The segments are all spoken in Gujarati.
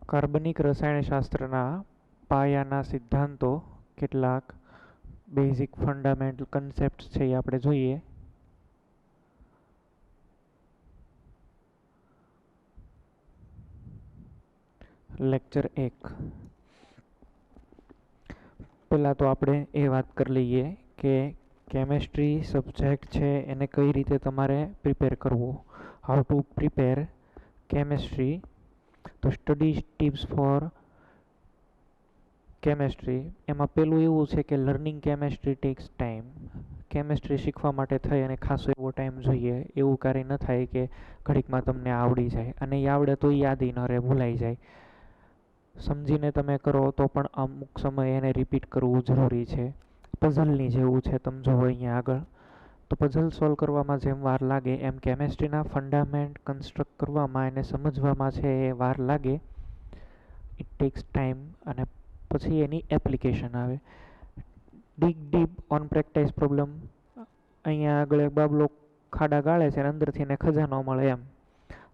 કાર્બનિક રસાયણશાસ્ત્રના પાયાના સિદ્ધાંતો કેટલાક બેઝિક ફંડામેન્ટલ કન્સેપ્ટ્સ છે એ આપણે જોઈએ. લેક્ચર 1. પહેલાં તો આપણે એ વાત કરી લઈએ કે કેમેસ્ટ્રી સબ્જેક્ટ છે એને કઈ રીતે તમારે પ્રિપેર કરવો. How to prepare chemistry. તો સ્ટડી ટિપ્સ ફોર કેમેસ્ટ્રી એમાં પેલું એવું છે કે learning chemistry tax time. Chemistry શીખવા માટે થઈ અને ખાસો એવો ટાઈમ જોઈએ. એવું કાર્ય ન થાય કે ઘડીકમાં તમને આવડી જાય, અને એ આવડે તો યાદ ન રહે, ભૂલાઈ જાય. સમજીને તમે કરો તો પણ અમુક સમયે એને રિપીટ કરવું જરૂરી છે. પઝલની જેવું છે, તમે જુઓ અહીંયા આગળ. તો પઝલ સોલ્વ કરવામાં જેમ વાર લાગે એમ કેમેસ્ટ્રીના ફંડામેન્ટ કન્સ્ટ્રક્ટ કરવામાં, એને સમજવામાં છે એ વાર લાગે. It tax time. અને પછી એની એપ્લિકેશન આવે. Dig deep on practice problem. અહીંયા આગળ એક બાબલો ખાડા ગાળે છે અને અંદરથી એને ખજાનો મળે એમ.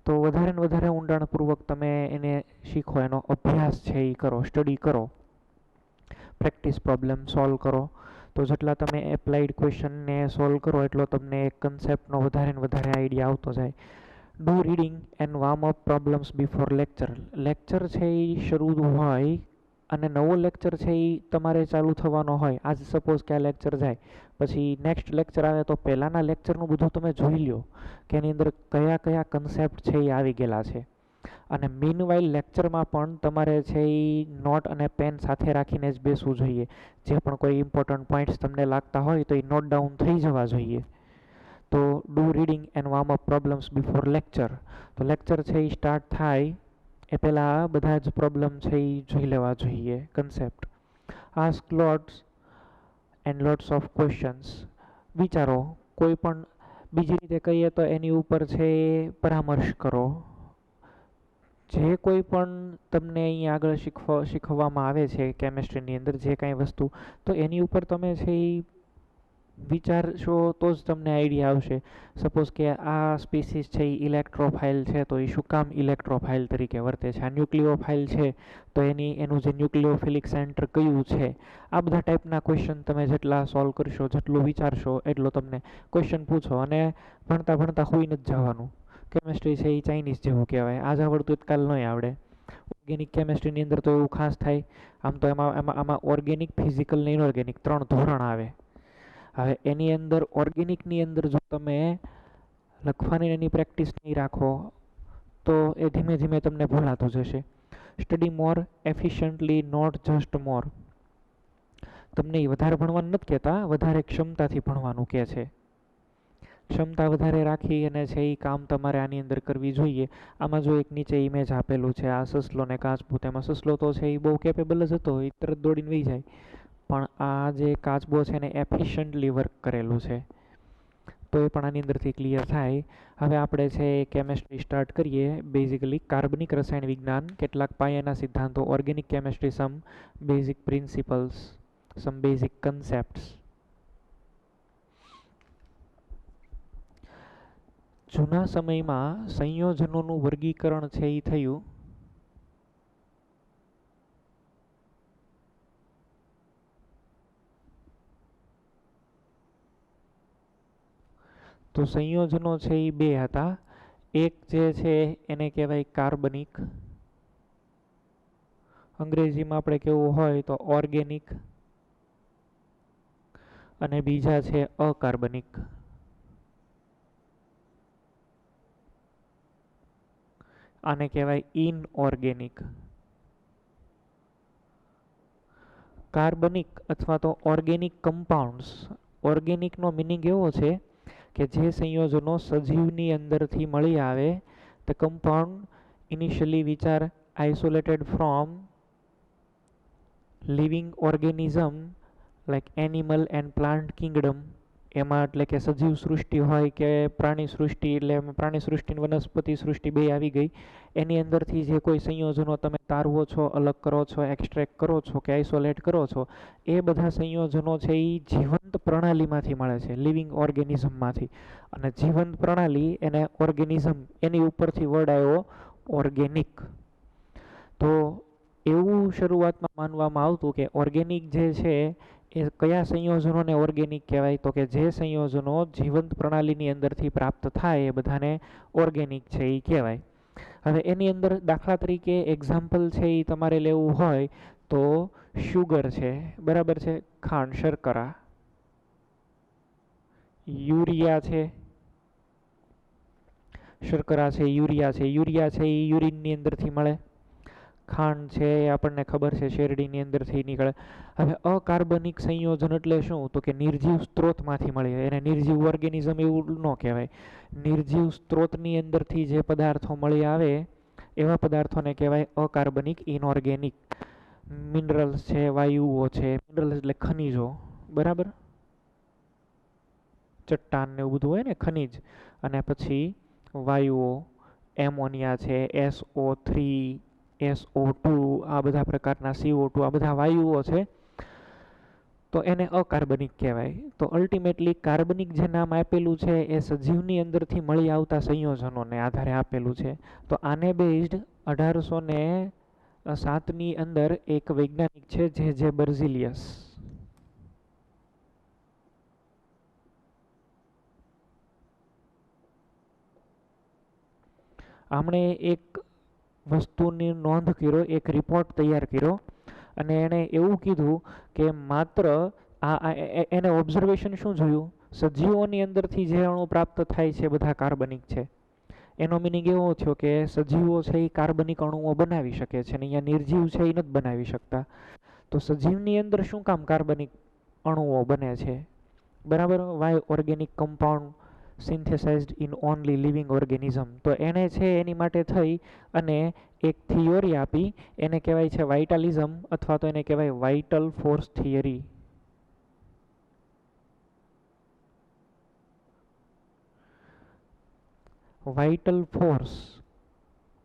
તો વધારે ને વધારે ઊંડાણપૂર્વક તમે એને શીખો, એનો અભ્યાસ છે એ કરો, સ્ટડી કરો, પ્રેક્ટિસ પ્રોબ્લેમ સોલ્વ કરો. તો જેટલા તમે એપ્લાઇડ ક્વેશ્ચનને સોલ્વ કરો એટલો તમને એક કન્સેપ્ટનો વધારે ને વધારે આઈડિયા આવતો જાય. Do reading and warm up problems before lecture. Lecture છે એ શરૂ હોય અને નવો લેક્ચર છે એ તમારે ચાલુ થવાનો હોય. આજ સપોઝ કે આ લેક્ચર જાય, પછી નેક્સ્ટ લેક્ચર આવે તો પહેલાંના લેક્ચરનું બધું તમે જોઈ લો કે એની અંદર કયા કયા કન્સેપ્ટ છે એ આવી ગયેલા છે. અને મીનવાઇલ લેક્ચરમાં પણ તમારે છે એ નોટ અને પેન સાથે રાખીને જ બેસવું જોઈએ. જે પણ કોઈ ઇમ્પોર્ટન્ટ પોઈન્ટ્સ તમને લાગતા હોય તો એ નોટ ડાઉન થઈ જવા જોઈએ. તો do reading and warm up problems before lecture. તો લેક્ચર છે એ સ્ટાર્ટ થાય એ પહેલાં બધા જ પ્રોબ્લેમ છે એ જોઈ લેવા જોઈએ, concept. Ask lots and lots of questions. વિચારો, કોઈ પણ બીજી રીતે કહીએ તો એની ઉપર છે એ પરામર્શ કરો. જે કોઈ પણ તમને અહીં આગળ શીખવવામાં આવે છે કેમેસ્ટ્રીની અંદર જે કાંઈ વસ્તુ, તો એની ઉપર તમે છે એ વિચારશો તો જ તમને આઈડિયા આવશે. સપોઝ કે આ સ્પીસીસ છે એ ઇલેક્ટ્રોફાઇલ છે, તો એ શું કામ ઇલેક્ટ્રોફાઇલ તરીકે વર્તે છે. આ ન્યુક્લિયોફાઇલ છે તો એનું જે ન્યુક્લિયોફિલિક સેન્ટર કયું છે. આ બધા ટાઈપના ક્વેશ્ચન તમે જેટલા સોલ્વ કરશો, જેટલું વિચારશો એટલો તમને ક્વેશ્ચન પૂછો. અને ભણતા ભણતા હોઈ નથી જવાનું. કેમેસ્ટ્રી છે એ ચાઇનીઝ જેવું કહેવાય, આજ આવડતું જ કાલ નહીં આવડે. ઓર્ગેનિક કેમેસ્ટ્રીની અંદર તો એવું ખાસ થાય. આમ તો આમાં ઓર્ગેનિક, ફિઝિકલ ને ઇનઓર્ગેનિક 3 ધોરણ આવે. હવે એની અંદર ઓર્ગેનિકની અંદર જો તમે લખવાની એની પ્રેક્ટિસ નહીં રાખો તો એ ધીમે ધીમે તમને ભૂલાતું જશે. Study more efficiently, not just more. તમને એ વધારે ભણવાનું નથી કહેતા, વધારે ક્ષમતાથી ભણવાનું કહે છે. ક્ષમતા વધારે રાખી અને છે એ કામ તમારે આની અંદર કરવી જોઈએ. આમાં જો એક નીચે ઇમેજ આપેલું છે, આ સસલો ને કાચબો. તેમાં સસલો તો છે એ બહુ કેપેબલ જ હતો, એ તરત દોડીને વહી જાય. પણ આ જે કાચબો છે એને એફિશિયન્ટલી વર્ક કરેલું છે. તો એ પણ આની અંદરથી ક્લિયર થાય. હવે આપણે છે કેમેસ્ટ્રી સ્ટાર્ટ કરીએ. બેઝિકલી કાર્બનિક રસાયણ વિજ્ઞાન, કેટલાક પાયાના સિદ્ધાંતો. ઓર્ગેનિક કેમેસ્ટ્રી, સમ બેઝિક પ્રિન્સિપલ્સ, સમ બેઝિક કન્સેપ્ટ્સ. જૂના સમયમાં સંયોજનોનું વર્ગીકરણ છે એ થયું. તો સંયોજનો છે એ બે હતા. એક જે છે એને કહેવાય કાર્બનિક, અંગ્રેજીમાં આપણે કેવું હોય તો ઓર્ગેનિક. અને બીજા છે અકાર્બનિક. આને કહેવાય ઇનઓર્ગેનિક. કાર્બનિક અથવા તો ઓર્ગેનિક કમ્પાઉન્ડ્સ. ઓર્ગેનિકનો મિનિંગ એવો છે કે જે સંયોજનો સજીવની અંદરથી મળી આવે. The compound initially which are isolated from living organism like animal and plant Kingdom. એમાં એટલે કે સજીવ સૃષ્ટિ હોય કે પ્રાણી સૃષ્ટિ, એટલે પ્રાણી સૃષ્ટિ વનસ્પતિ સૃષ્ટિ બે આવી ગઈ. એની અંદરથી જે કોઈ સંયોજનો તમે તારવો છો, અલગ કરો છો, એક્સ્ટ્રેક્ટ કરો છો કે આઇસોલેટ કરો છો, એ બધા સંયોજનો છે એ જીવંત પ્રણાલીમાંથી મળે છે, લિવિંગ ઓર્ગેનિઝમમાંથી. અને જીવંત પ્રણાલી એને ઓર્ગેનિઝમ, એની ઉપરથી વર્ડ આવ્યો ઓર્ગેનિક. તો એવું શરૂઆતમાં માનવામાં આવતું કે ઓર્ગેનિક જે છે એ કયા સંયોજનોને ઓર્ગેનિક કહેવાય, તો કે જે સંયોજનો જીવંત પ્રણાલીની અંદરથી પ્રાપ્ત થાય એ બધાને ઓર્ગેનિક છે એ કહેવાય. હવે એની અંદર દાખલા તરીકે એક્ઝામ્પલ છે એ તમારે લેવું હોય તો શુગર છે, બરાબર છે, ખાંડ, શર્કરા, યુરિયા છે, શર્કરા છે, યુરિયા છે એ યુરિનની અંદરથી મળે. ખાંડ છે એ આપણને ખબર છે શેરડીની અંદરથી નીકળે. હવે અકાર્બનિક સંયોજન એટલે શું, તો કે નિર્જીવ સ્ત્રોતમાંથી મળે. એને નિર્જીવ ઓર્ગેનિઝમ એવું ન કહેવાય. નિર્જીવ સ્ત્રોતની અંદરથી જે પદાર્થો મળી આવે એવા પદાર્થોને કહેવાય અકાર્બનિક ઇનઓર્ગેનિક. મિનરલ્સ છે, વાયુઓ છે, મિનરલ્સ એટલે ખનિજો, બરાબર, ચટ્ટાન ને એવું બધું હોય ને ખનિજ, અને પછી વાયુઓ, એમોનિયા છે, SO3, SO2, આ બધા પ્રકારના CO2, આ બધા વાયુઓ છે, તો એને અકાર્બનિક કહેવાય. તો અલ્ટિમેટલી કાર્બનિક જે નામ આપેલું છે એ સજીવની અંદરથી મળી આવતા સંયોજનોને આધારે આપેલું છે. તો આને બેઝડ 1807ની અંદર એક વૈજ્ઞાનિક છે જે બર્ઝિલિયસ, આમણે એક વસ્તુની નોંધ કર્યો, એક રિપોર્ટ તૈયાર કર્યો, અને એણે એવું કીધું કે માત્ર એને ઓબ્ઝર્વેશન શું જોયું, સજીવોની અંદરથી જે અણુ પ્રાપ્ત થાય છે બધા કાર્બનિક છે. એનો મિનિંગ એવો થયો કે સજીવો છે એ કાર્બનિક અણુઓ બનાવી શકે છે ને અહીંયા નિર્જીવ છે એ નથી બનાવી શકતા. તો સજીવની અંદર શું કામ કાર્બનિક અણુઓ બને છે, બરાબર, why organic compound synthesised in only living organism. તો એને છે એની માટે થઈ અને એક થિયોરી આપી, એને કહેવાય છે વાઇટાલિઝમ, અથવા તો એને કહેવાય vital force theory. Vital force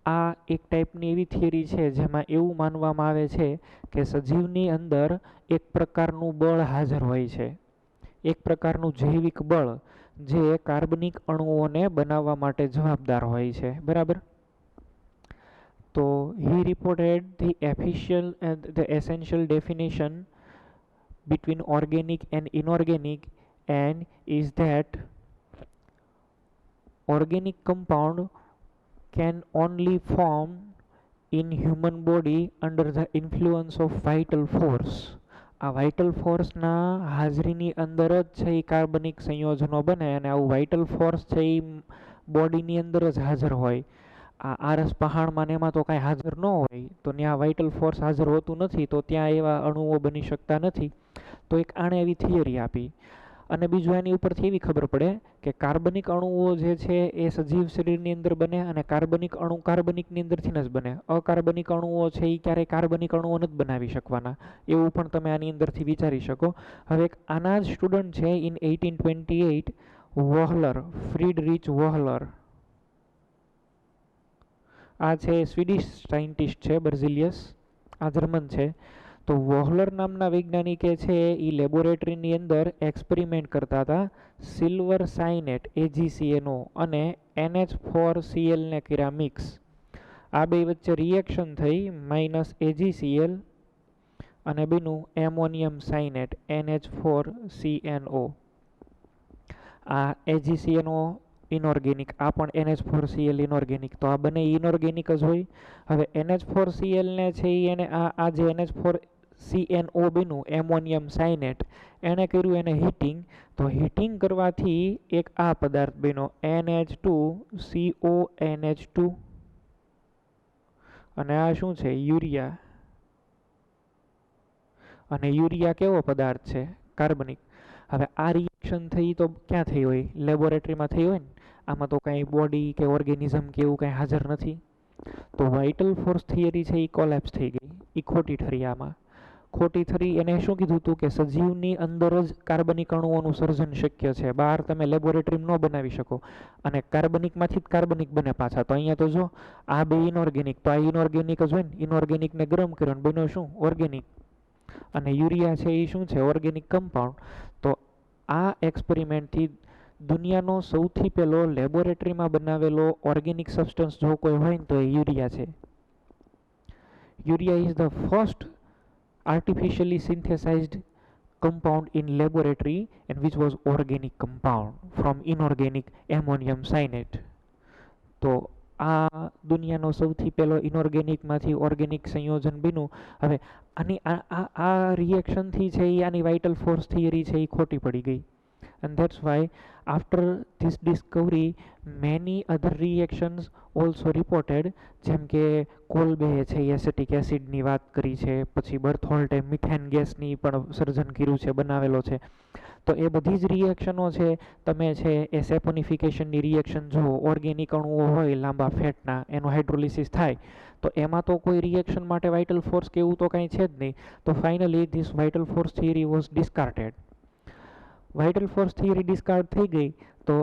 આ એક ટાઈપની એવી થિયરી છે જેમાં એવું માનવામાં આવે છે કે સજીવની અંદર એક પ્રકારનું બળ હાજર હોય છે, એક પ્રકારનું જૈવિક બળ જે કાર્બનિક અણુઓને બનાવવા માટે જવાબદાર હોય છે, બરાબર. તો he reported the essential definition between organic and inorganic, and is that organic compound can only form in human body under the influence of vital force. આ વાઇટલ ફોર્સના હાજરીની અંદર જ છે એ કાર્બનિક સંયોજનો બને, અને આવું વાઇટલ ફોર્સ છે એ બોડીની અંદર જ હાજર હોય. આ આરસ પહાણમાં ને એમાં તો કાંઈ હાજર ન હોય, તો ત્યાં વાઇટલ ફોર્સ હાજર હોતું નથી, તો ત્યાં એવા અણુઓ બની શકતા નથી. તો એક આણે એવી થિયરી આપી. અને બીજું એની ઉપરથી એવી ખબર પડે કે કાર્બનિક અણુઓ જે છે એ સજીવ શરીરની અંદર બને, અને કાર્બનિક અણુ કાર્બનિકની અંદરથી જ બને. અકાર્બનિક અણુઓ છે એ ક્યારેય કાર્બનિક અણુઓ નથી બનાવી શકવાના, એવું પણ તમે આની અંદરથી વિચારી શકો. હવે એક આના જ સ્ટુડન્ટ છે ઇન 1828, વોહલર, ફ્રીડરિચ વોહલર. આ છે સ્વીડિશ સાયન્ટિસ્ટ છે, બર્ઝિલિયસ, આ જર્મન છે. તો વોહલર નામના વૈજ્ઞાનિકે છે એ લેબોરેટરીની અંદર એક્સપેરિમેન્ટ કરતા હતા. સિલ્વર સાયનેટ AgCNO અને NH4Cl ને કર્યા મિક્સ. આ બે વચ્ચે રિએક્શન થઈ -AgCl અને બીનું એમોનિયમ સાયનેટ NH4CNO. આ AgCNO ઇનઓર્ગેનિક, આ પણ NH4Cl ઇનઓર્ગેનિક. તો આ બંને ઇનઓર્ગેનિક જ હોય. હવે NH4Cl ને છે એને આ જે NH4CNO બન્યું એમોનિયમ સાયનેટ, એણે કર્યું એને હીટિંગ. તો હીટિંગ કરવાથી એક આ પદાર્થ બન્યો NH2CONH2, અને આ શું છે, યુરિયા. અને યુરિયા કેવો પદાર્થ છે, કાર્બનિક. હવે આ રિએક્શન થઈ તો ક્યાં થઈ હોય, લેબોરેટરીમાં થઈ હોય ને. આમાં તો કાંઈ બોડી કે ઓર્ગેનિઝમ કે એવું કાંઈ હાજર નથી. તો વાઇટલ ફોર્સ થિયરી છે એ કોલેપ્સ થઈ ગઈ, એ ખોટી ઠરી. આમાં ખોટી ઠરી. એને શું કીધું હતું કે સજીવની અંદર જ કાર્બનિક અણુઓનું સર્જન શક્ય છે, બહાર તમે લેબોરેટરીમાં ન બનાવી શકો. અને કાર્બનિકમાંથી જ કાર્બનિક બને પાછા. તો અહીંયા તો જો આ બે ઇનઓર્ગેનિક, તો આ ઇનઓર્ગેનિક જ હોય ને. ઇનઓર્ગેનિકને ગરમ કર્યો ને બન્યો શું, ઓર્ગેનિક. અને યુરિયા છે એ શું છે, ઓર્ગેનિક કમ્પાઉન્ડ. તો આ એક્સપેરિમેન્ટથી દુનિયાનો સૌથી પહેલો લેબોરેટરીમાં બનાવેલો ઓર્ગેનિક સબસ્ટન્સ જો કોઈ હોય ને તો એ યુરિયા છે. Urea is the first artificially synthesized compound in laboratory and which was organic compound from inorganic ammonium cyanate. તો આ દુનિયાનો સૌથી પહેલો ઇનઓર્ગેનિકમાંથી ઓર્ગેનિક સંયોજન બન્યું. હવે આની આ રિએક્શનથી છે એ આની વાઇટલ ફોર્સ થિયરી છે એ ખોટી પડી ગઈ. And that's why after this discovery many other reactions also reported, જેમ કે કોલ્બે છે એસેટિક એસિડની વાત કરી છે, પછી બર્થોલ્ટે મિથેન ગેસની પણ સર્જન કર્યું છે, બનાવેલો છે. તો એ બધી જ રિએક્શનો છે તમે છે એ સેપોનિફિકેશનની રિએક્શન જુઓ, ઓર્ગેનિક અણુઓ હોય લાંબા ફેટના, એનું હાઇડ્રોલિસિસ થાય તો એમાં તો કોઈ રિએક્શન માટે વાઇટલ ફોર્સ કે એવું તો કાંઈ છે જ નહીં. તો finally this vital force theory was discarded. Vital force theory discard થઈ ગઈ તો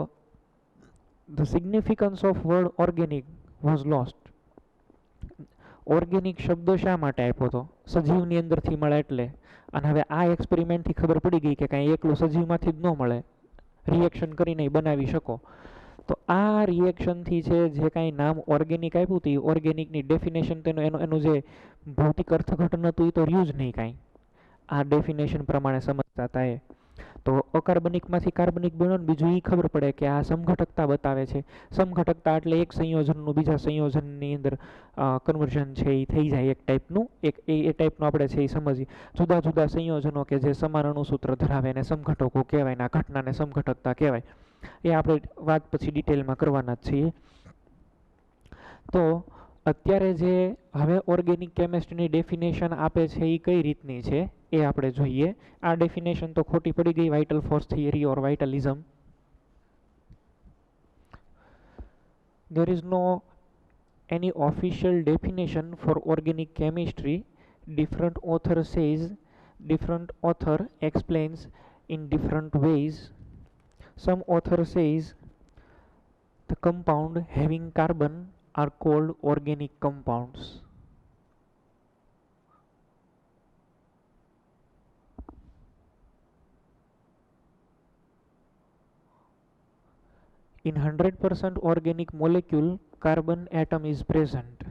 the significance of word organic was lost. Organic શબ્દ શા માટે આપ્યો હતો? સજીવની અંદરથી મળે એટલે. અને હવે આ એક્સપેરિમેન્ટથી ખબર પડી ગઈ કે કાંઈ એકલું સજીવમાંથી જ ન મળે, રિએક્શન કરીને બનાવી શકો. તો આ રિએક્શનથી છે જે કાંઈ નામ ઓર્ગેનિક આપ્યું હતું, ઓર્ગેનિકની ડેફિનેશન તેનું એનું જે ભૌતિક અર્થઘટન હતું એ તો રહ્યું જ નહીં કાંઈ આ ડેફિનેશન પ્રમાણે સમજતા હતા એ. તો અકાર્બનિકમાંથી કાર્બનિક બન્યો ને બીજું એ ખબર પડે કે આ સમઘટકતા બતાવે છે. સમઘટકતા એટલે એક સંયોજનનું બીજા સંયોજનની અંદર કન્વર્ઝન છે એ થઈ જાય એક ટાઈપનું, એ ટાઈપનું આપણે છે એ સમજીએ. જુદા જુદા સંયોજનો કે જે સમાન અણુસૂત્ર ધરાવે એને સમઘટકો કહેવાય ને આ ઘટનાને સમઘટકતા કહેવાય. એ આપણે વાત પછી ડિટેલમાં કરવાના જ છીએ. તો અત્યારે જે હવે ઓર્ગેનિક કેમિસ્ટ્રીની ડેફિનેશન આપે છે એ કઈ રીતની છે એ આપણે જોઈએ. આ ડેફિનેશન તો ખોટી પડી ગઈ, vital force theory or vitalism. There is no any official definition for organic chemistry. Different author says, different author explains in different ways. Some author says the compound having carbon are called organic compounds. In 100% organic molecule, carbon atom is present.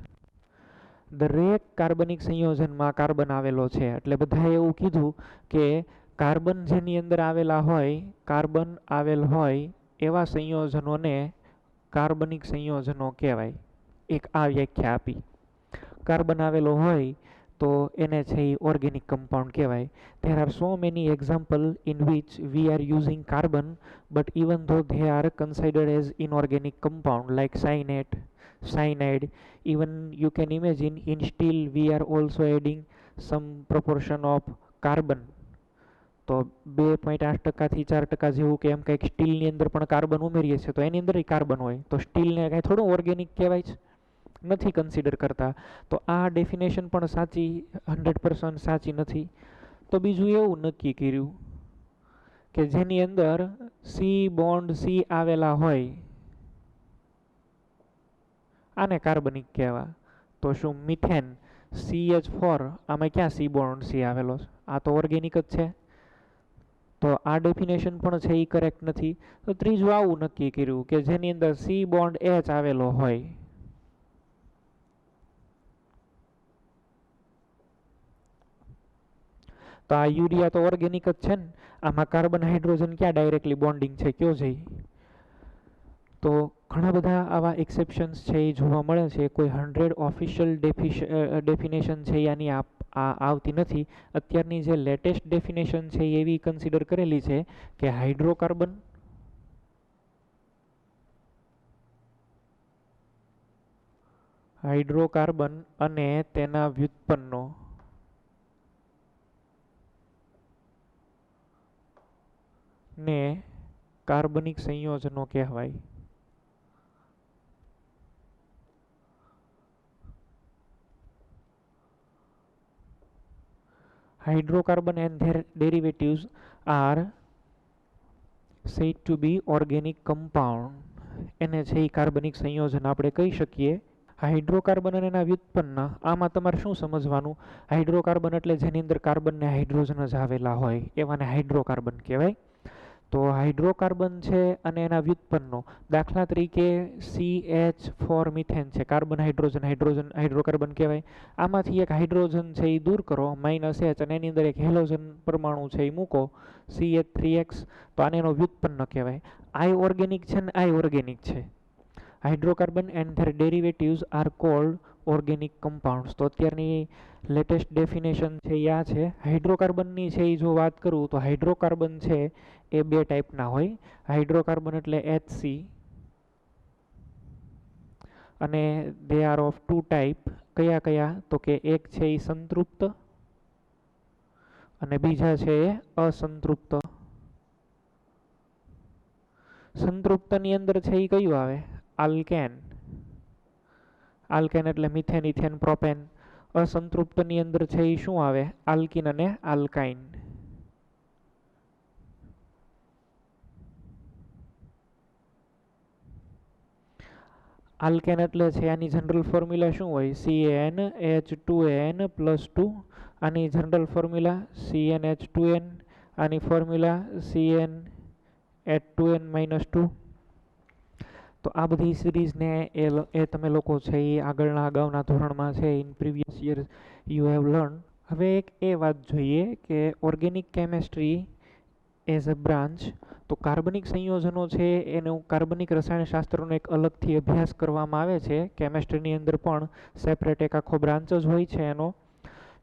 દરેક કાર્બનિક સંયોજનમાં કાર્બન આવેલો છે. એટલે બધાએ એવું કીધું કે કાર્બન જેની અંદર આવેલા હોય, કાર્બન આવેલ હોય એવા સંયોજનોને કાર્બનિક સંયોજનો કહેવાય. એક આ વ્યાખ્યા આપી. કાર્બન આવેલો હોય તો એને છે એ ઓર્ગેનિક કમ્પાઉન્ડ કહેવાય. There are so many examples in which we are using carbon, but even though they are considered as inorganic compound like cyanide, even you can imagine in steel we are also adding some proportion of carbon. તો 2.8% થી 4% જેવું કે એમ કંઈક સ્ટીલની અંદર પણ કાર્બન ઉમેરીએ છીએ તો એની અંદર કાર્બન હોય તો સ્ટીલને કાંઈ થોડું ઓર્ગેનિક કહેવાય છે? નથી કન્સિડર કરતા. તો આ ડેફિનેશન પણ સાચી 100% સાચી નથી. તો બીજું એવું નક્કી કર્યું કે જેની અંદર સી બોન્ડ સી આવેલા હોય આને કાર્બનિક કહેવા. તો શું મિથેન CH4 આમાં ક્યાં સી બોન્ડ સી આવેલો છે? આ તો ઓર્ગેનિક જ છે. તો આ ડેફિનેશન પણ છે એ કરેક્ટ નથી. તો ત્રીજું આવું નક્કી કર્યું કે જેની અંદર સી બોન્ડ H આવેલો હોય. તો આ યુરિયા તો ઓર્ગેનિક જ છે ને, આમાં કાર્બન હાઇડ્રોજન ક્યાં ડાયરેક્ટલી બોન્ડિંગ છે કયો છે? તો ઘણા બધા આવા એક્સેપ્શન્સ છે એ જોવા મળે છે. કોઈ 100 ઓફિશિયલ ડેફિનેશન છે આની આવતી નથી. અત્યારની જે લેટેસ્ટ ડેફિનેશન છે એવી કન્સિડર કરેલી છે કે હાઇડ્રોકાર્બન અને તેના વ્યુત્પન્નો ને કાર્બનિક સંયોજનો કહેવાય. Hydrocarbon and their derivatives are said to be organic compound. એને છે એ કાર્બનિક સંયોજન આપણે કહી શકીએ. હાઇડ્રોકાર્બન અને એના વ્યુત્પન્ન, આમાં તમારે શું સમજવાનું? હાઇડ્રોકાર્બન એટલે જેની અંદર કાર્બન ને હાઇડ્રોજન જ આવેલા હોય એવાને હાઇડ્રોકાર્બન કહેવાય. તો હાઇડ્રોકાર્બન છે અને એના વ્યુત્પન્નો, દાખલા તરીકે CH4 મિથેન છે, કાર્બન હાઇડ્રોજન હાઇડ્રોજન હાઇડ્રોકાર્બન કહેવાય. આમાંથી એક હાઇડ્રોજન છે એ દૂર કરો -H અને એની અંદર એક હેલોજન પરમાણુ છે એ મૂકો CH3X, તો આને એનો વ્યુત્પન્ન કહેવાય. આઈ ઓર્ગેનિક છે ને આઈ ઓર્ગેનિક છે. Hydrocarbon and their derivatives are called organic compounds. તો અત્યારની લેટેસ્ટ ડેફિનેશન છે એ આ છે. હાઇડ્રોકાર્બનની છે એ જો વાત કરું તો હાઇડ્રોકાર્બન છે એ બે ટાઈપના હોય. હાઇડ્રોકાર્બન એટલે HC અને they are of two type. કયા કયા? તો કે એક છે એ સંતૃપ્ત અને બીજા છે એ અસંતૃપ્ત. સંતૃપ્તની અંદર છે એ કયું આવે? આલ્કેન. આલ્કેન એટલે મિથેન, ઇથેન, પ્રોપેન. અસંતૃપ્તની અંદર છે એ શું આવે? આલ્કિન અને આલ્કાઇન. આલ્કેન એટલે છે આની જનરલ ફોર્મ્યુલા શું હોય? CnH2n+2. આની જનરલ ફોર્મ્યુલા CnH2n. આની ફોર્મ્યુલા CnH2n-2. તો આ બધી સિરીઝને એ તમે લોકો છે એ આગળના અગાઉના ધોરણમાં છે in previous year U have learn. હવે એક એ વાત જોઈએ કે organic chemistry as a branch, તો કાર્બનિક સંયોજનો છે એનું કાર્બનિક રસાયણશાસ્ત્રનો એક અલગથી અભ્યાસ કરવામાં આવે છે. કેમેસ્ટ્રીની અંદર પણ સેપરેટ એક આખો બ્રાન્ચ જ હોય છે એનો.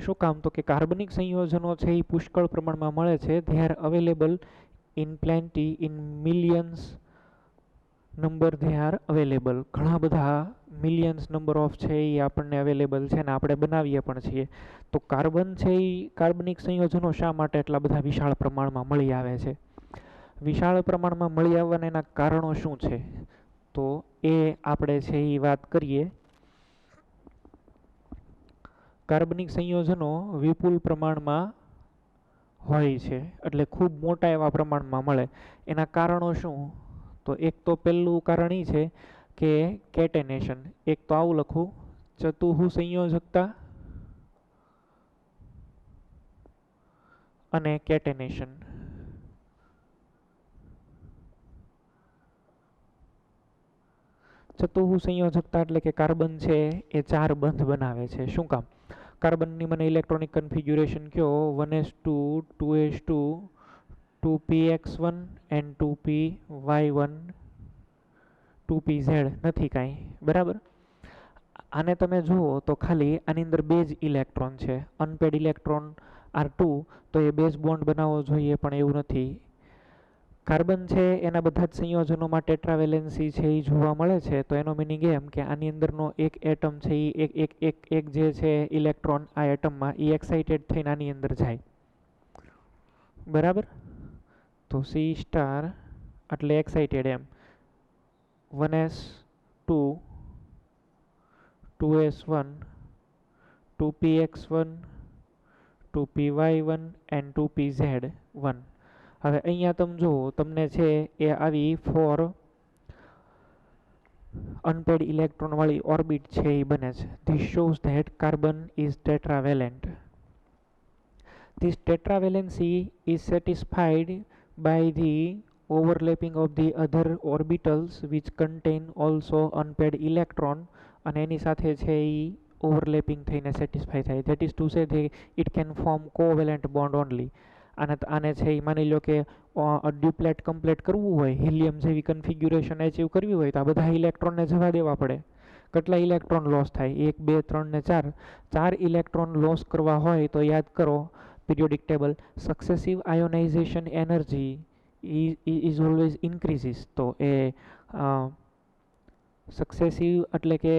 શું કામ? તો કે કાર્બનિક સંયોજનો છે એ પુષ્કળ પ્રમાણમાં મળે છે. They are available in plenty, in millions number they are available. ઘણા બધા મિલિયન્સ નંબર ઓફ છે એ આપણને અવેલેબલ છે ને આપણે બનાવીએ પણ છીએ. તો કાર્બન છે એ કાર્બનિક સંયોજનો શા માટે એટલા બધા વિશાળ પ્રમાણમાં મળી આવે છે? વિશાળ પ્રમાણમાં મળી આવવાના એના કારણો શું છે? તો એ આપણે છે એ વાત કરીએ. કાર્બનિક સંયોજનો વિપુલ પ્રમાણમાં હોય છે, એટલે ખૂબ મોટા એવા પ્રમાણમાં મળે. એના કારણો શું? તો એક તો પહેલું કારણ એ છે કે કેટેનેશન. એક તો આવું લખું, ચતુઃ સંયોજકતા અને કેટેનેશન. ચતુઃ સંયોજકતા એટલે કે કાર્બન છે એ 4 બંધ બનાવે છે. શું કામ? કાર્બનની મને ઇલેક્ટ્રોનિક કન્ફિગ્યુરેશન કયો? 1s2 2s2 2px1 and 2py1 2pz નથી કાંઈ, બરાબર? આને તમે જુઓ તો ખાલી આની અંદર બે જ ઇલેક્ટ્રોન છે. અનપેડ ઇલેક્ટ્રોન R2, તો એ બેઝ બોન્ડ બનાવવો જોઈએ પણ એવું નથી. કાર્બન છે એના બધા જ સંયોજનોમાં ટેટ્રાવેલેન્સી છે એ જોવા મળે છે. તો એનો મિનિંગ એમ કે આની અંદરનો એક એટમ છે એ એક જે છે ઇલેક્ટ્રોન આ એટમમાં એ એક્સાઇટેડ થઈને આની અંદર જાય, બરાબર? તો C સ્ટાર એટલે excited M. 1s2 2s1 2px1 2py1 and 2pz1. હવે અહીંયા તમે જુઓ, તમને છે એ આવી 4 અનપેડ ઇલેક્ટ્રોન વાળી ઓર્બિટ છે એ બને છે. This shows that carbon is tetravalent. This tetravalency is satisfied by the overlapping of the other orbitals which contain also unpaired electron, અને એની સાથે છે એ ઓવરલેપિંગ થઈને સેટિસ્ફાય થાય. That is to say it can form covalent bond only. આને છે એ માની લો કે ડ્યુપ્લેટ કમ્પ્લીટ કરવું હોય, હિલિયમ જેવી કન્ફિગ્યુરેશન એચીવ કરવી હોય, તો આ બધા ઇલેક્ટ્રોનને જવા દેવા પડે. કેટલા ઇલેક્ટ્રોન લોસ થાય? 1 2 3 ને 4. 4 ઇલેક્ટ્રોન લોસ કરવા હોય તો યાદ કરો periodic table, successive ionization energy is always increases. તો એ સક્સેસિવ એટલે કે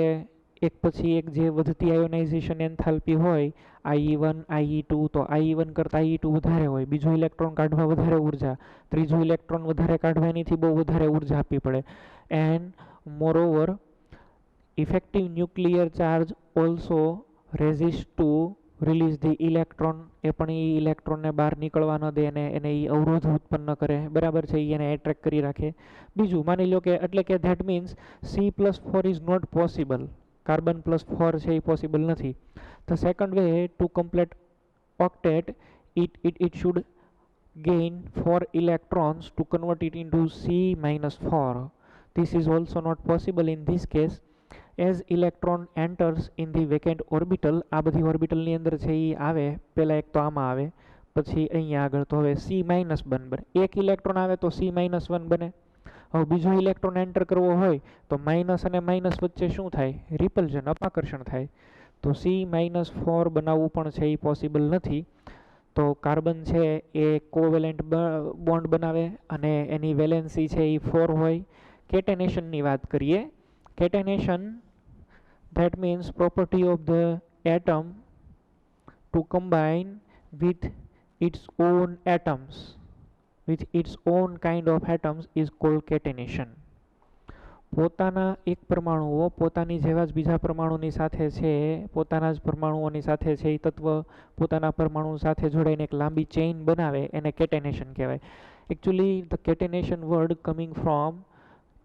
એક પછી એક જે વધતી આયોનાઇઝેશન એન્થાલ્પી હોય, IE1 IE2, તો IE1 કરતાં IE2 વધારે હોય. બીજો ઇલેક્ટ્રોન કાઢવા વધારે ઉર્જા, ત્રીજો ઇલેક્ટ્રોન વધારે કાઢવા એનીથી બહુ વધારે ઉર્જા આપવી પડે. And moreover effective nuclear charge also resist to release the electron. એ પણ એ ઇલેક્ટ્રોનને બહાર નીકળવા ન દે અને એને એ અવરોધ ઉત્પન્ન કરે, બરાબર છે? એને એટ્રેક્ટ કરી રાખે. બીજું માની લો કે એટલે કે that means C+4 is not possible. Carbon +4 છે એ પોસિબલ નથી. The second way to complete octet it should gain 4 electrons to convert it into C minus 4. This is also not possible in this case as electron enters in the vacant orbital. આ બધી ઓર્બિટલની અંદર છે એ આવે પહેલાં એક તો આમાં આવે પછી અહીંયા આગળ તો હવે C માઇનસ 1 બને. એક ઇલેક્ટ્રોન આવે તો C માઇનસ 1 બને. હવે બીજો ઇલેક્ટ્રોન એન્ટર કરવો હોય તો માઇનસ અને માઇનસ વચ્ચે શું થાય? રિપલ્ઝન, અપાકર્ષણ થાય. તો C માઇનસ 4 બનાવવું પણ છે એ પોસિબલ નથી. તો કાર્બન છે એ કોવેલેન્ટ બોન્ડ બનાવે અને એની વેલેન્સી છે એ 4 હોય. કેટેનેશનની વાત કરીએ. Catenation that means property of the atom to combine with its own atoms, with its own kind of atoms is called catenation. પોતાના એક પરમાણુઓ પોતાની જેવા જ બીજા પરમાણુની સાથે છે, પોતાના જ પરમાણુઓની સાથે છે એ તત્વ પોતાના પરમાણુ સાથે જોડાઈને એક લાંબી ચેઇન બનાવે એને કેટેનેશન કહેવાય. Actually the catenation word coming from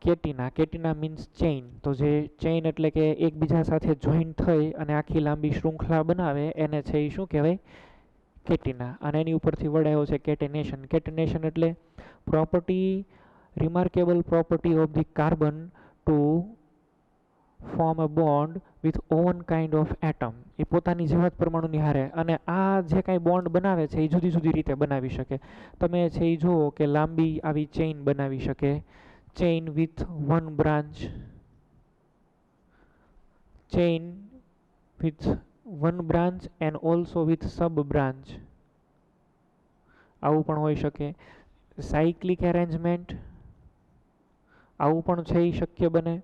catena. Catena means chain. તો જે ચેઇન એટલે કે એકબીજા સાથે જોઈન્ટ થઈ અને આખી લાંબી શૃંખલા બનાવે એને છે એ શું કહેવાય? કેટિના. અને એની ઉપરથી વર્ડ આવ્યો છે કેટેનેશન. કેટેનેશન એટલે property, remarkable property of the carbon to form a bond with own kind of atom. એ પોતાની જેવા જ પરમાણુની હારે અને આ જે કાંઈ બોન્ડ બનાવે છે એ જુદી જુદી રીતે બનાવી શકે. તમે છે એ જુઓ કે લાંબી આવી ચેઇન બનાવી શકે, chain with one branch, chain with one branch and also with sub branch. આવું પણ હોઈ શકે. સાયક્લિક એરેન્જમેન્ટ આવું પણ છે એ શક્ય બને.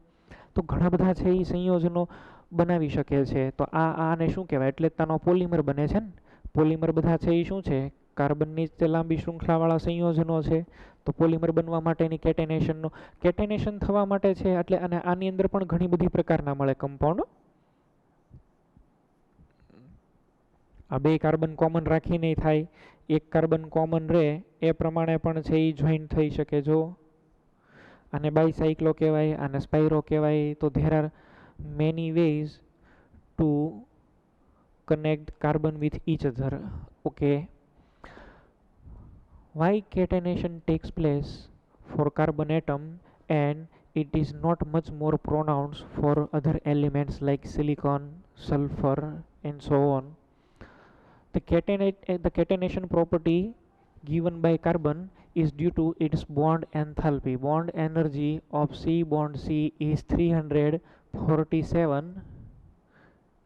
તો ઘણા બધા છે એ સંયોજનો બનાવી શકે છે. તો આને શું કહેવાય? એટલે તાનો પોલિમર બને છે ને. પોલિમર બધા છે એ શું છે? કાર્બનની જ લાંબી શૃંખલાવાળા સંયોજનો છે. તો પોલિમર બનવા માટેની કેટેનેશન થવા માટે છે એટલે અને આની અંદર પણ ઘણી બધી પ્રકારના મળે કમ્પાઉન્ડ. આ બે કાર્બન કોમન રાખીને થાય, એક કાર્બન કોમન રહે એ પ્રમાણે પણ છે એ જોઈન્ટ થઈ શકે. જો આને બાયસાયક્લો કહેવાય, આને સ્પાયરો કહેવાય. તો there are many ways to connect carbon with each other. Okay. Why catenation takes place for carbon atom and it is not much more pronounced for other elements like silicon, sulfur and so on. The catenation property given by carbon is due to its bond enthalpy. Bond energy of C bond C is 347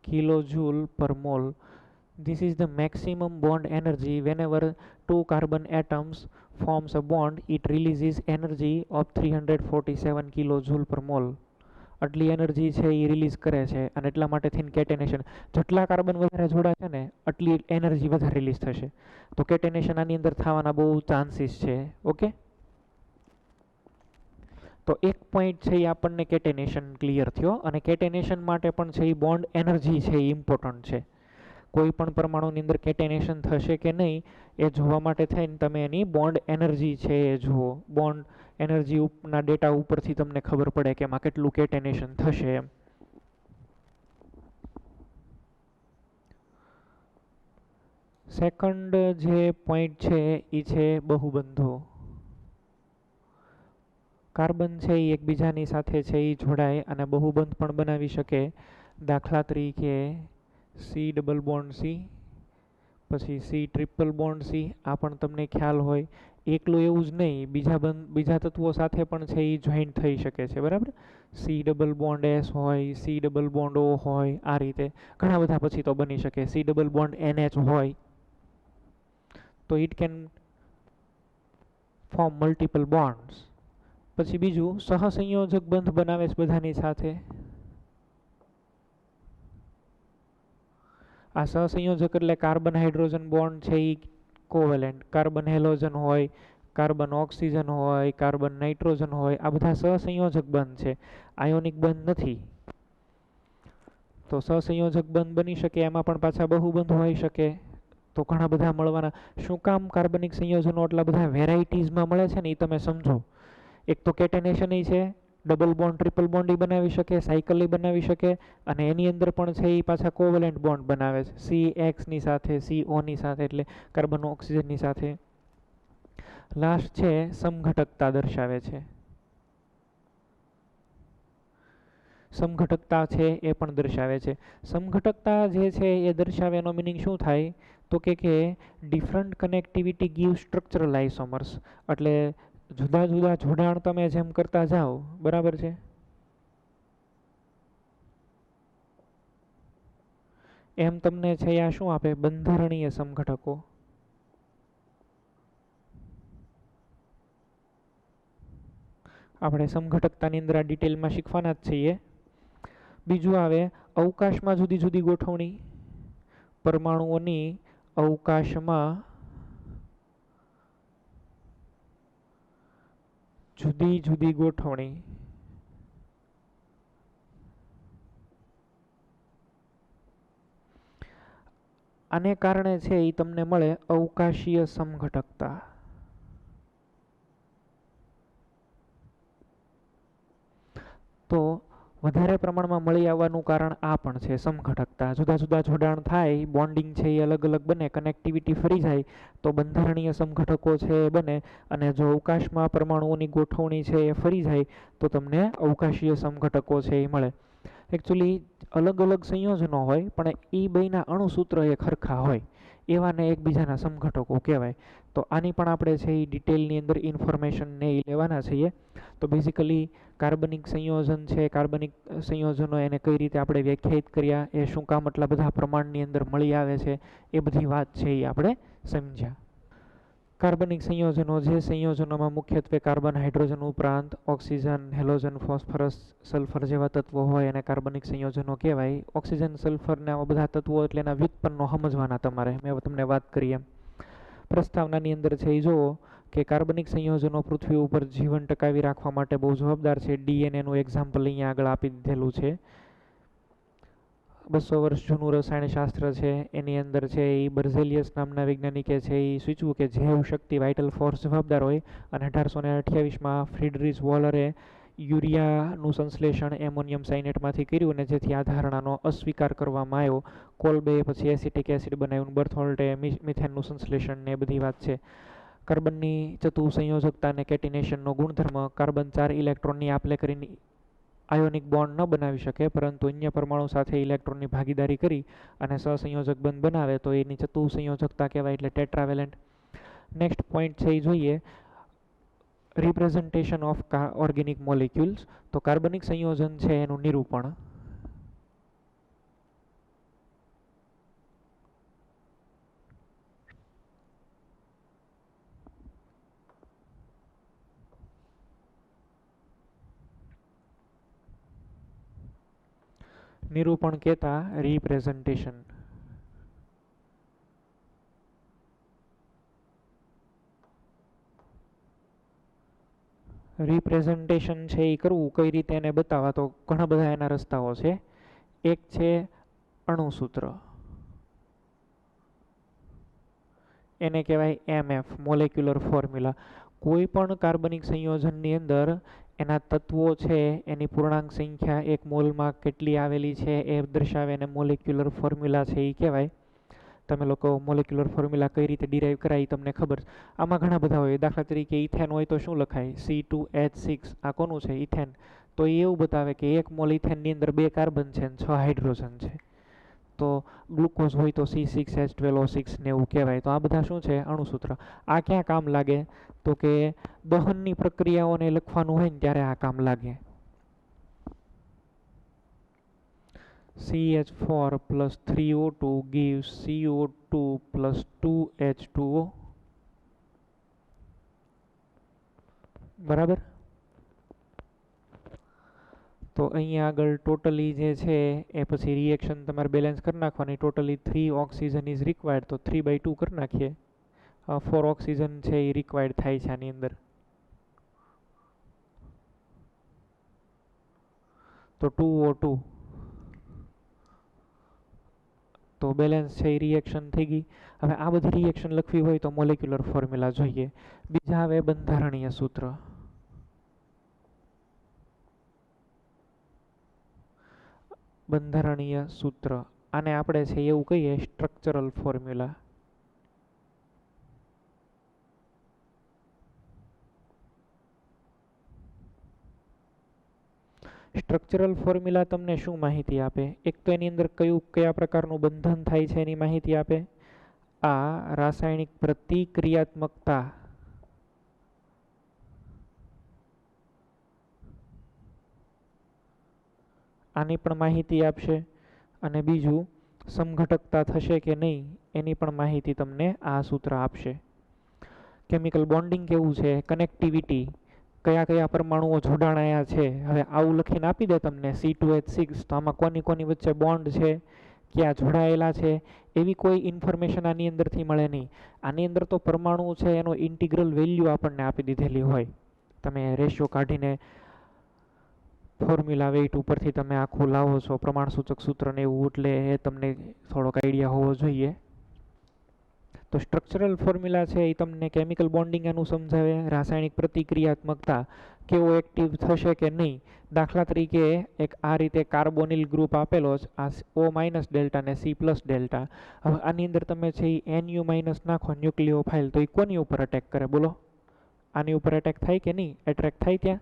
kilojoule per mole. This is the maximum bond energy. Whenever two carbon atoms forms a bond, it releases energy of 347 kilojoule per mole. આટલી એનર્જી છે એ રિલીઝ કરે છે અને એટલા માટે થઈને કેટેનેશન. જેટલા કાર્બન વધારે જોડાશે ને આટલી એનર્જી વધારે રિલીઝ થશે. તો કેટેનેશન આની અંદર થવાના બહુ ચાન્સીસ છે. ઓકે. તો એક પોઈન્ટ છે એ આપણને કેટેનેશન ક્લિયર થયો અને કેટેનેશન માટે પણ છે એ બોન્ડ એનર્જી છે એ ઇમ્પોર્ટન્ટ છે. કોઈ પણ પરમાણુની અંદર કેટેનેશન થશે કે નહીં એ જોવા માટે થઈને તમે એની બોન્ડ એનર્જી છે એ જુઓ. બોન્ડ એનર્જીના ડેટા ઉપરથી તમને ખબર પડે કે એમાં કેટલું કેટેનેશન થશે એમ. સેકન્ડ જે પોઈન્ટ છે એ છે બહુબંધો. કાર્બન છે એ એકબીજાની સાથે છે એ જોડાય અને બહુબંધ પણ બનાવી શકે. દાખલા તરીકે C ડબલ બોન્ડ C, પછી C ટ્રિપલ બોન્ડ C. આ પણ તમને ખ્યાલ હોય. એકલું એવું જ નહીં, બીજા તત્વો સાથે પણ છે એ જોઈન્ટ થઈ શકે છે. બરાબર. C ડબલ બોન્ડ S હોય, C ડબલ બોન્ડ O હોય, આ રીતે ઘણા બધા પછી તો બની શકે. C ડબલ બોન્ડ NH હોય તો it can form multiple bonds. પછી બીજું સહસંયોજક બંધ બનાવે છે બધાની સાથે. આ સહસંયોજક એટલે કાર્બન હાઇડ્રોજન બોન્ડ છે એ કોવેલેન્ટ. કાર્બન હેલોજન હોય, કાર્બન ઓક્સિજન હોય, કાર્બન નાઇટ્રોજન હોય, આ બધા સહસંયોજક બંધ છે, આયોનિક બંધ નથી. તો સહસંયોજક બંધ બની શકે. એમાં પણ પાછા બહુબંધ હોઈ શકે. તો ઘણા બધા મળવાના. શું કામ કાર્બનિક સંયોજનો એટલા બધા વેરાયટીઝમાં મળે છે ને એ તમે સમજો. એક તો કેટેનેશન છે, ડબલ બોન્ડ ટ્રિપલ બોન્ડ બનાવી શકે, સાયકલ બનાવી શકે અને એની અંદર પણ છે એ પાછા કોવેલેન્ટ બોન્ડ બનાવે છે. CX ની સાથે, CO ની સાથે એટલે કાર્બન ઓક્સિજનની સાથે. લાસ્ટ છે સમઘટકતા દર્શાવે છે. સમઘટકતા છે એ પણ દર્શાવે છે. સમઘટકતા જે છે એ દર્શાવે એનો મિનિંગ શું થાય તો કે different connectivity give structural isomers. એટલે જુદા જુદા જોડાણ તમે જેમ કરતા જાઓ, બરાબર છે, એમ તમને છે આ શું આપે, બંધારણીય સમઘટકો. આપણે સમઘટકતાની અંદર આ ડિટેલમાં શીખવાના જ છીએ. બીજું આવે અવકાશમાં જુદી જુદી ગોઠવણી. પરમાણુઓની અવકાશમાં જુદી જુદી ગોઠવણી. આને કારણે છે એ તમને મળે અવકાશીય સમઘટકતા. તો વધારે પ્રમાણમાં મળી આવવાનું કારણ આ પણ છે સમઘટકતા. જુદા જુદા જોડાણ થાય, બોન્ડિંગ છે એ અલગ અલગ બને, કનેક્ટિવિટી ફરી જાય તો બંધારણીય સમઘટકો છે એ બને. અને જો અવકાશમાં પરમાણુઓની ગોઠવણી છે એ ફરી જાય તો તમને અવકાશીય સમઘટકો છે એ મળે. એકચ્યુઅલી અલગ અલગ સંયોજનો હોય પણ એ બેના અણુસૂત્ર એ ખરખા હોય, એવાને એકબીજાના સમઘટકો કહેવાય. તો આની પણ આપણે છે એ ડિટેલની અંદર ઇન્ફોર્મેશનને એ લેવાના છીએ. તો બેઝિકલી કાર્બનિક સંયોજન છે, કાર્બનિક સંયોજનો એને કઈ રીતે આપણે વ્યાખ્યાયિત કર્યા, એ શું કામ આટલા બધા પ્રમાણની અંદર મળી આવે છે, એ બધી વાત છે એ આપણે સમજ્યા. કાર્બનિક સંયોજનો, જે સંયોજનોમાં મુખ્યત્વે કાર્બન, હાઇડ્રોજન ઉપરાંત ઓક્સિજન, હેલોજન, ફોસ્ફરસ, સલ્ફર જેવા તત્વો હોય એને કાર્બનિક સંયોજનો કહેવાય. ઓક્સિજન, સલ્ફર ને આવા બધા તત્વો એટલે એના વ્યુત્પન્નો સમજવાના તમારે, મેં તમને વાત કરી એમ. પ્રસ્તાવનાની અંદર છે એ જુઓ કે કાર્બનિક સંયોજનો પૃથ્વી ઉપર જીવન ટકાવી રાખવા માટે બહુ જવાબદાર છે. ડીએનએનું એક્ઝામ્પલ અહીંયા આગળ આપી દીધેલું છે. 200 વર્ષ જૂનું રસાયણશાસ્ત્ર છે, એની અંદર છે એ બર્ઝેલિયસ નામના વૈજ્ઞાનિકે છે એ સૂચવ્યું કે જૈવ શક્તિ, વાઇટલ ફોર્સ જવાબદાર હોય. અને 1828માં ફ્રીડરિચ વોલરે યુરિયાનું સંશ્લેષણ એમોનિયમ સાયનેટમાંથી કર્યું અને જેથી આ ધારણાનો અસ્વીકાર કરવામાં આવ્યો. કોલ્બે પછી એસિટિક એસિડ બનાવ્યું, બર્થોલ્ટે મિથેનનું સંશ્લેષણ ને એ બધી વાત છે. કાર્બનની ચતુઃસંયોજકતા અને કેટિનેશનનો ગુણધર્મ, કાર્બન 4 ઇલેક્ટ્રોનની આપલે કરીને આયોનિક બોન્ડ ન બનાવી શકે પરંતુ અન્ય પરમાણુ સાથે ઇલેક્ટ્રોનની ભાગીદારી કરી અને સહસંયોજક બંધ બનાવે તો એની ચતુઃસંયોજકતા કહેવાય, એટલે ટેટ્રાવેલેન્ટ. નેક્સ્ટ પોઈન્ટ છે એ જોઈએ રિપ્રેઝન્ટેશન ઓફ ઓર્ગેનિક મોલિક્યુલ્સ. તો કાર્બનિક સંયોજન છે એનું નિરૂપણ. નિરૂપણ કહેતા રિપ્રેઝન્ટેશન. રિપ્રેઝન્ટેશન છે એ કરવું કઈ રીતે એને બતાવવા, તો ઘણા બધા એના રસ્તાઓ છે. એક છે અણુસૂત્ર, એને કહેવાય એમએફ, મોલેક્યુલર ફોર્મ્યુલા. કોઈ પણ કાર્બનિક સંયોજનની અંદર એના તત્વો છે એની પૂર્ણાંક સંખ્યા એક મોલમાં કેટલી આવેલી છે એ દર્શાવે અને મોલેક્યુલર ફોર્મ્યુલા છે એ કહેવાય. તમે લોકો મોલેક્યુલર ફોર્મ્યુલા કઈ રીતે ડિરાઈવ કરાય એ તમને ખબર. આમાં ઘણા બધા હોય, દાખલા તરીકે ઇથેન હોય તો શું લખાય, C2H6. આ કોનું છે, ઇથેન. તો એ એવું બતાવે કે એક મોલ ઇથેનની અંદર 2 કાર્બન છે અને 6 હાઇડ્રોજન છે. તો ગ્લુકોઝ હોય તો C6H12O6 ને એવું કહેવાય. તો આ બધા શું છે, અણુસૂત્ર. આ ક્યાં કામ લાગે તો કે દહનની પ્રક્રિયાઓને લખવાનું હોય ને ત્યારે આ કામ લાગે. CH4 plus 3O2 gives CO2 plus 2H2O. બરાબર. તો અહીંયા આગળ ટોટલી જે છે એ પછી રિએક્શન તમારે બેલેન્સ કરી નાખવાની. ટોટલી 3 ઓક્સિજન ઇઝ રિક્વાયર્ડ, તો 3/2 કરી નાખીએ. 4 ઓક્સિજન છે એ રિક્વાયર્ડ થાય છે આની અંદર. તો 2O2. તો બેલેન્સ છે એ રિએક્શન થઈ ગઈ. હવે આ બધી રિએક્શન લખવી હોય તો મોલેક્યુલર ફોર્મ્યુલા જોઈએ. બીજા આવે બંધારણીય સૂત્ર. બંધારણીય સૂત્ર, આને આપણે છે એવું કહીએ સ્ટ્રક્ચરલ ફોર્મ્યુલા. સ્ટ્રક્ચરલ ફોર્મ્યુલા તમને શું માહિતી આપે? એક તો એની અંદર કયા પ્રકારનું બંધન થાય છે એની માહિતી આપે. આ રાસાયણિક પ્રતિક્રિયાત્મકતા આની પણ માહિતી આપશે. અને બીજું સમઘટકતા થશે કે નહીં એની પણ માહિતી તમને આ સૂત્ર આપશે. કેમિકલ બોન્ડિંગ કેવું છે, કનેક્ટિવિટી, કયા કયા પરમાણુઓ જોડાણાયા છે. હવે આવું લખીને આપી દે તમને C2H6, તો આમાં કોની કોની વચ્ચે બોન્ડ છે, ક્યાં જોડાયેલા છે, એવી કોઈ ઇન્ફોર્મેશન આની અંદરથી મળે નહીં. આની અંદર તો પરમાણુ છે એનો ઇન્ટિગ્રલ વેલ્યુ આપણને આપી દીધેલી હોય. તમે રેશિયો કાઢીને ફોર્મ્યુલા વેઇટ ઉપરથી તમે આખું લાવો છો પ્રમાણસૂચક સૂત્રને એવું, એટલે એ તમને થોડોક આઈડિયા હોવો જોઈએ. તો સ્ટ્રક્ચરલ ફોર્મ્યુલા છે એ તમને કેમિકલ બોન્ડિંગ એનું સમજાવે, રાસાયણિક પ્રતિક્રિયાત્મકતા કેવો એક્ટિવ થશે કે નહીં. દાખલા તરીકે એક આ રીતે કાર્બોનિલ ગ્રુપ આપેલો છે, આ O- ડેલ્ટા ને C+ ડેલ્ટા. હવે આની અંદર તમે છે એ Nu- નાખો ન્યુક્લિયોફાઇલ, તો એ કોની ઉપર અટેક કરે બોલો? આની ઉપર અટેક થાય કે નહીં? એટ્રેક્ટ થાય ત્યાં,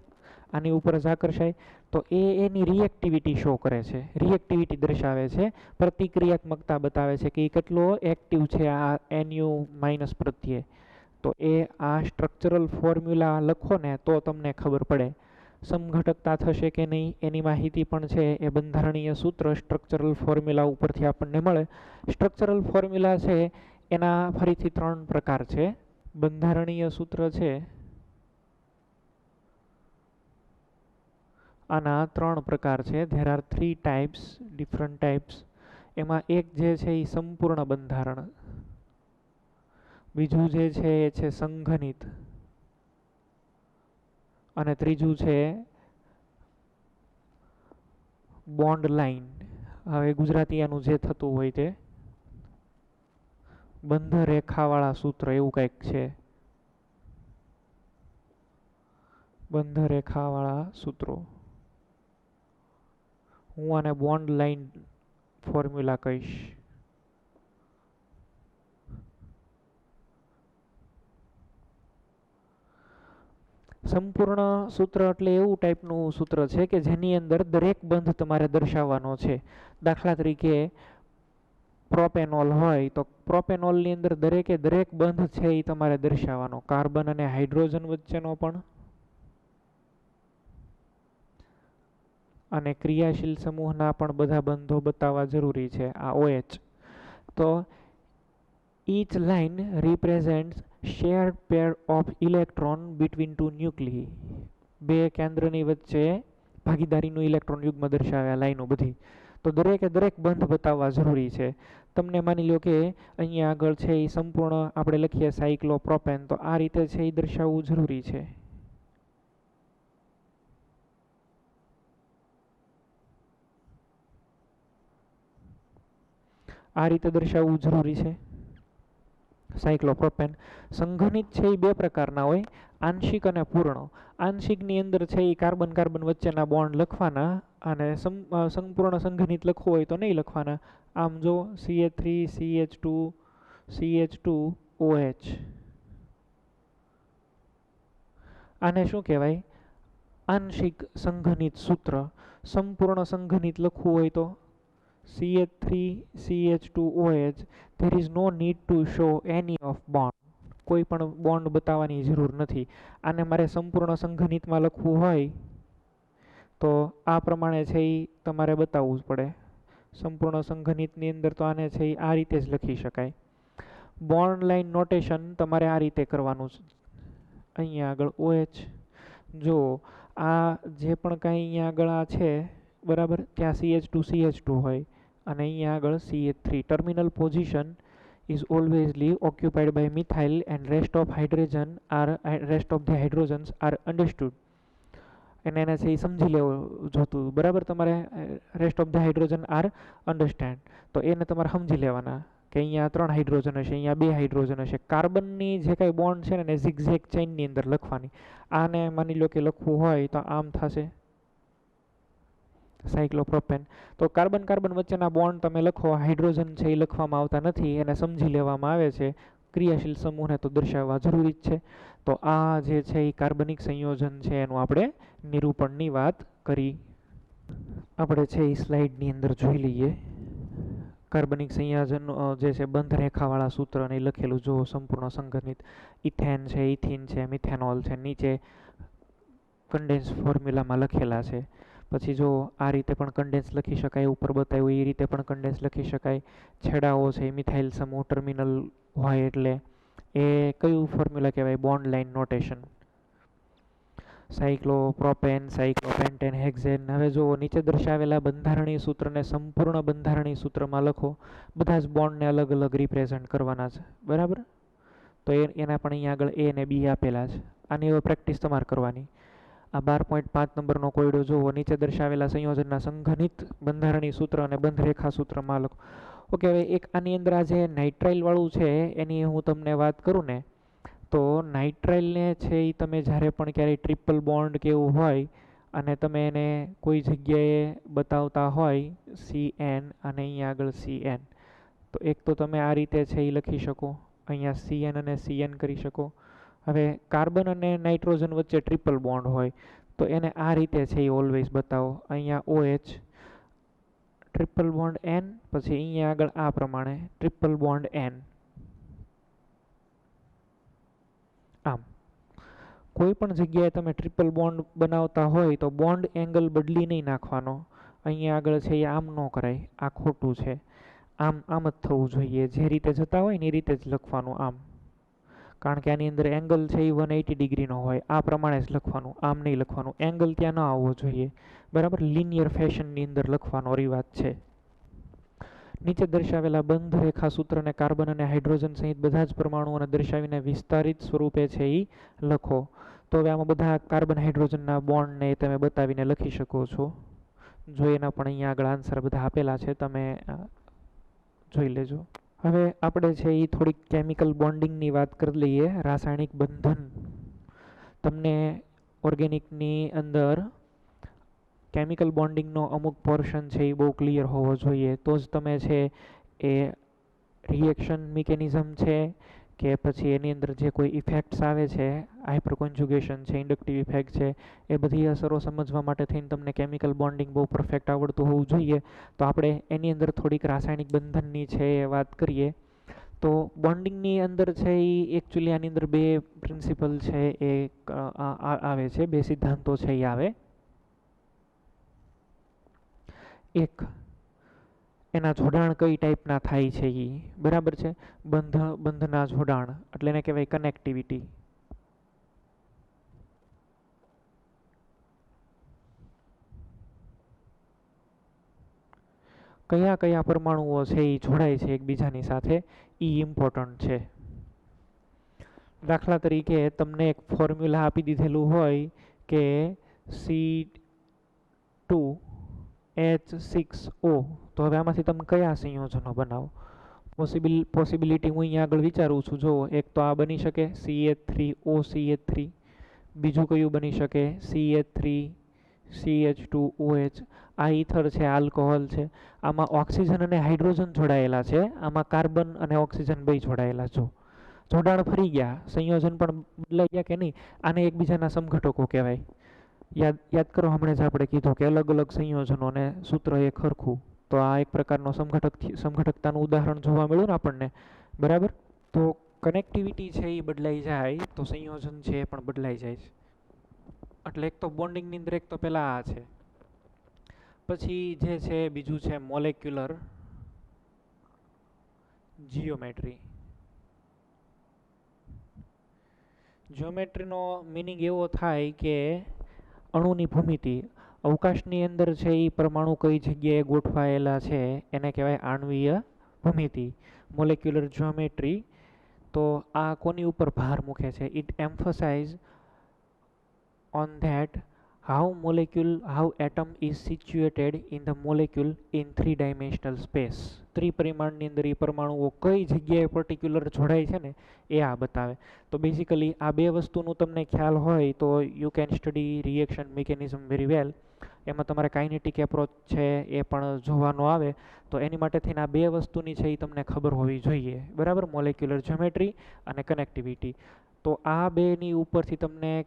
આની ઉપર જ આકર્ષાય. તો એની રિએક્ટિવિટી શો કરે છે, રિએક્ટિવિટી દર્શાવે છે, પ્રતિક્રિયાત્મકતા બતાવે છે કે એ કેટલો એક્ટિવ છે આ Nu- પ્રત્યે. તો એ આ સ્ટ્રક્ચરલ ફોર્મ્યુલા લખો ને તો તમને ખબર પડે. સમઘટકતા થશે કે નહીં એની માહિતી પણ છે એ બંધારણીય સૂત્ર સ્ટ્રક્ચરલ ફોર્મ્યુલા ઉપરથી આપણને મળે. સ્ટ્રક્ચરલ ફોર્મ્યુલા છે એના ફરીથી 3 પ્રકાર છે. બંધારણીય સૂત્ર છે આના 3 પ્રકાર છે. There are 3 types, different types. એમાં એક જે છે એ સંપૂર્ણ બંધારણ, બીજું જે છે એ છે સંઘનિત, અને ત્રીજું છે બોન્ડ લાઇન. હવે ગુજરાતી આનું જે થતું હોય તે બંધ રેખાવાળા સૂત્ર એવું કંઈક છે. બંધ રેખાવાળા સૂત્રો, હું આને બોન્ડ લાઇન ફોર્મ્યુલા કહીશ. સંપૂર્ણ સૂત્ર એટલે એવું ટાઈપનું સૂત્ર છે કે જેની અંદર દરેક બંધ તમારે દર્શાવવાનો છે. દાખલા તરીકે પ્રોપેનોલ હોય તો પ્રોપેનોલની અંદર દરેકે દરેક બંધ છે એ તમારે દર્શાવવાનો. કાર્બન અને હાઇડ્રોજન વચ્ચેનો પણ, અને ક્રિયાશીલ સમૂહના પણ બધા બંધો બતાવવા જરૂરી છે. આ OH. તો each line represents shared pair of electron between two nuclei. બે કેન્દ્રની વચ્ચે ભાગીદારીનું ઇલેક્ટ્રોન યુગ્મ દર્શાવે આ લાઈનો બધી. તો દરેકે દરેક બંધ બતાવવા જરૂરી છે. તમને માની લો કે અહીંયા આગળ છે એ સંપૂર્ણ આપણે લખીએ સાયક્લોપ્રોપેન, તો આ રીતે છે એ દર્શાવવું જરૂરી છે. આ રીતે દર્શાવવું જરૂરી છે સાયક્લોપ્રોપેન. સંઘનિત છે એ બે પ્રકારના હોય, આંશિક અને પૂર્ણ. આંશિકની અંદર છે એ કાર્બન કાર્બન વચ્ચેના બોન્ડ લખવાના, અને સંપૂર્ણ સંઘનિત લખવું હોય તો નહીં લખવાના. આમ જો CH3 CH2 CH2 OH, આને શું કહેવાય? આંશિક સંઘનિત સૂત્ર. સંપૂર્ણ સંઘનિત લખવું હોય તો CH3 CH2 OH, there is no need to show any of bond. કોઈ પણ બોન્ડ બતાવવાની જરૂર નથી. આને મારે સંપૂર્ણ સંઘનિતમાં લખવું હોય તો આ પ્રમાણે છે એ તમારે બતાવવું જ પડે. સંપૂર્ણ સંઘનિતની અંદર તો આને છે એ આ રીતે જ લખી શકાય. બોન્ડ લાઇન નોટેશન તમારે આ રીતે કરવાનું છે. અહીંયા આગળ OH, જો આ જે પણ કાંઈ અહીંયા આગળ આ છે બરાબર, ત્યાં CH2 CH2 હોય, અને અહીંયા આગળ CH3. Terminal position is alwaysly occupied by methyl and rest of the hydrogens are understood. એને છે એ સમજી લેવું જોતું બરાબર. તમારે rest of the hydrogen are understand, તો એને તમારે સમજી લેવાના કે અહીંયા 3 હાઇડ્રોજન હશે, અહીંયા 2 હાઇડ્રોજન હશે. કાર્બનની જે કાંઈ બોન્ડ છે ને એને ઝિગઝેગ ચેઇનની અંદર લખવાની. આને માની લો કે લખવું હોય તો આમ થશે સાયક્લોપ્રોપેન. તો કાર્બન કાર્બન વચ્ચેના બોન્ડ તમે લખો, હાઇડ્રોજન છે એ લખવામાં આવતા નથી, એને સમજી લેવામાં આવે છે. ક્રિયાશીલ સમૂહને તો દર્શાવવા જરૂરી જ છે. તો આ જે છે એ કાર્બનિક સંયોજન છે એનું આપણે નિરૂપણની વાત કરી. આપણે છે એ સ્લાઇડની અંદર જોઈ લઈએ. કાર્બનિક સંયોજન જે છે બંધ રેખાવાળા સૂત્રને લખેલું જો સંપૂર્ણ સંગઠિત ઇથેન છે, ઇથિન છે, મિથેનોલ છે, નીચે કન્ડેન્સ ફોર્મ્યુલામાં લખેલા છે. પછી જો આ રીતે પણ કન્ડેન્સ લખી શકાય, ઉપર બતાવ્યું એ રીતે પણ કન્ડેન્સ લખી શકાય. છેડાઓ છે મિથાઇલ સમૂહ ટર્મિનલ હોય એટલે એ કયું ફોર્મ્યુલા કહેવાય? Bond line notation. Cyclopropane, cyclopentane, hexane. હવે જો નીચે દર્શાવેલા બંધારણીય સૂત્રને સંપૂર્ણ બંધારણીય સૂત્રમાં લખો. બધા જ બોન્ડને અલગ અલગ રિપ્રેઝન્ટ કરવાના છે, બરાબર? તો એના પણ અહીંયા આગળ એ અને બી આપેલા છે. આની હવે પ્રેક્ટિસ તમારે કરવાની. આ 12.5 નંબરનો કોયડો જુઓ. નીચે દર્શાવેલા સંયોજનના સંઘનિત બંધારણીય સૂત્ર અને બંધરેખા સૂત્રમાં લખો. ઓકે, હવે એક આની અંદર આ જે નાઇટ્રાઇલ વાળું છે એની હું તમને વાત કરું ને, તો નાઇટ્રાઇલને છે એ તમે જ્યારે પણ ક્યારેય ટ્રિપલ બોન્ડ કે એવું હોય અને તમે એને કોઈ જગ્યાએ બતાવતા હોય CN અને અહીંયા આગળ CN, તો એક તો તમે આ રીતે છે એ લખી શકો, અહીંયા CN અને CN કરી શકો. હવે કાર્બન અને નાઇટ્રોજન વચ્ચે ટ્રિપલ બોન્ડ હોય તો એને આ રીતે છે એ ઓલવેઝ બતાવો. અહીંયા OH ટ્રિપલ બોન્ડ N, પછી અહીંયા આગળ આ પ્રમાણે ટ્રિપલ બોન્ડ N. આમ કોઈ પણ જગ્યાએ તમે ટ્રિપલ બોન્ડ બનાવતા હોય તો બોન્ડ એંગલ બદલી નહીં નાખવાનો. અહીંયા આગળ છે એ આમ ન કરાય, આ ખોટું છે. આમ આમ જ થવું જોઈએ. જે રીતે જતા હોય ને એ રીતે જ લખવાનું આમ, કારણ કે આની અંદર એંગલ છે એ 180 ડિગ્રીનો હોય. આ પ્રમાણે જ લખવાનું, આમ નહીં લખવાનું. એંગલ ત્યાં ન આવવો જોઈએ, બરાબર? લિનિયર ફેશનની અંદર લખવાનો રિવાજ છે. નીચે દર્શાવેલા બંધ રેખા સૂત્રને કાર્બન અને હાઇડ્રોજન સહિત બધા જ પરમાણુઓને દર્શાવીને વિસ્તારિત સ્વરૂપે છે એ લખો. તો હવે આમાં બધા કાર્બન હાઇડ્રોજનના બોન્ડને તમે બતાવીને લખી શકો છો. જો એના પણ અહીંયા આગળ આન્સર બધા આપેલા છે, તમે જોઈ લેજો. હવે આપણે છે એ થોડીક કેમિકલ બોન્ડિંગની વાત કરી લઈએ. રાસાયણિક બંધન. તમને ઓર્ગેનિકની અંદર કેમિકલ બોન્ડિંગનો અમુક પોર્શન છે એ બહુ ક્લિયર હોવો જોઈએ, તો જ તમે છે એ રિએક્શન મિકેનિઝમ છે કે પછી એની અંદર જે કોઈ ઇફેક્ટ્સ આવે છે, હાઇપર કોન્જુગેશન છે, ઇન્ડક્ટિવ ઇફેક્ટ છે, એ બધી અસરો સમજવા માટે થઈને તમને કેમિકલ બોન્ડિંગ બહુ પરફેક્ટ આવડતું હોવું જોઈએ. તો આપણે એની અંદર થોડીક રાસાયણિક બંધનની છે એ વાત કરીએ. તો બોન્ડિંગની અંદર છે એ એકચ્યુઅલી આની અંદર બે પ્રિન્સિપલ છે એ આવે છે, બે સિદ્ધાંતો છે એ આવે. એક, એના જોડાણ કઈ ટાઈપના થાય છે એ, બરાબર છે? બંધના જોડાણ એટલે એને કહેવાય કનેક્ટિવિટી. કયા કયા પરમાણુઓ છે એ જોડાય છે એકબીજાની સાથે એ ઇમ્પોર્ટન્ટ છે. દાખલા તરીકે તમને એક ફોર્મ્યુલા આપી દીધેલું હોય કે C2H6O, તો હવે આમાંથી તમે કયા સંયોજનો બનાવો? પોસિબિલિટી હું અહીંયા આગળ વિચારું છું. જો એક તો આ બની શકે CH3OCH3, બીજું કયું બની શકે CH3CH2OH. આ ઈથર છે, આલ્કોહોલ છે. આમાં ઓક્સિજન અને હાઇડ્રોજન જોડાયેલા છે, આમાં કાર્બન અને ઓક્સિજન બે જોડાયેલા. જો જોડાણ ફરી ગયા, સંયોજન પણ બદલાઈ ગયા કે નહીં? આને એકબીજાના સમઘટકો કહેવાય. યાદ કરો, હમણાં જ આપણે કીધું કે અલગ અલગ સંયોજનોને સૂત્ર એક સરખું. તો આ એક પ્રકારનો સમઘટકતાનું ઉદાહરણ જોવા મળ્યું ને આપણને, બરાબર? તો કનેક્ટિવિટી છે એ બદલાઈ જાય તો સંયોજન છે એ પણ બદલાઈ જાય છે. એટલે એક તો બોન્ડિંગની અંદર એક તો પહેલાં આ છે. પછી જે છે બીજું છે મોલેક્યુલર જિયોમેટ્રી. જિયોમેટ્રીનો મિનિંગ એવો થાય કે અણુની ભૂમિતિ. અવકાશની અંદર છે એ પરમાણુ કઈ જગ્યાએ ગોઠવાયેલા છે એને કહેવાય આણ્વીય ભૂમિતિ, મોલેક્યુલર જિયોમેટ્રી. તો આ કોની ઉપર ભાર મૂકે છે? It emphasize on that how atom is situated in the molecule in 3-dimensional space. ત્રિપરિમાણની અંદર એ પરમાણુઓ કઈ જગ્યાએ પર્ટિક્યુલર જોડાય છે ને એ આ બતાવે. તો બેઝિકલી આ બે વસ્તુનું તમને ખ્યાલ હોય તો you can study reaction mechanism very well. એમાં તમારે કાઇનેટિક એપ્રોચ છે એ પણ જોવાનો આવે. તો એની માટે થઈને આ બે વસ્તુની છે એ તમને ખબર હોવી જોઈએ, બરાબર? મોલેક્યુલર જ્યોમેટ્રી અને કનેક્ટિવિટી. તો આ બેની ઉપરથી તમને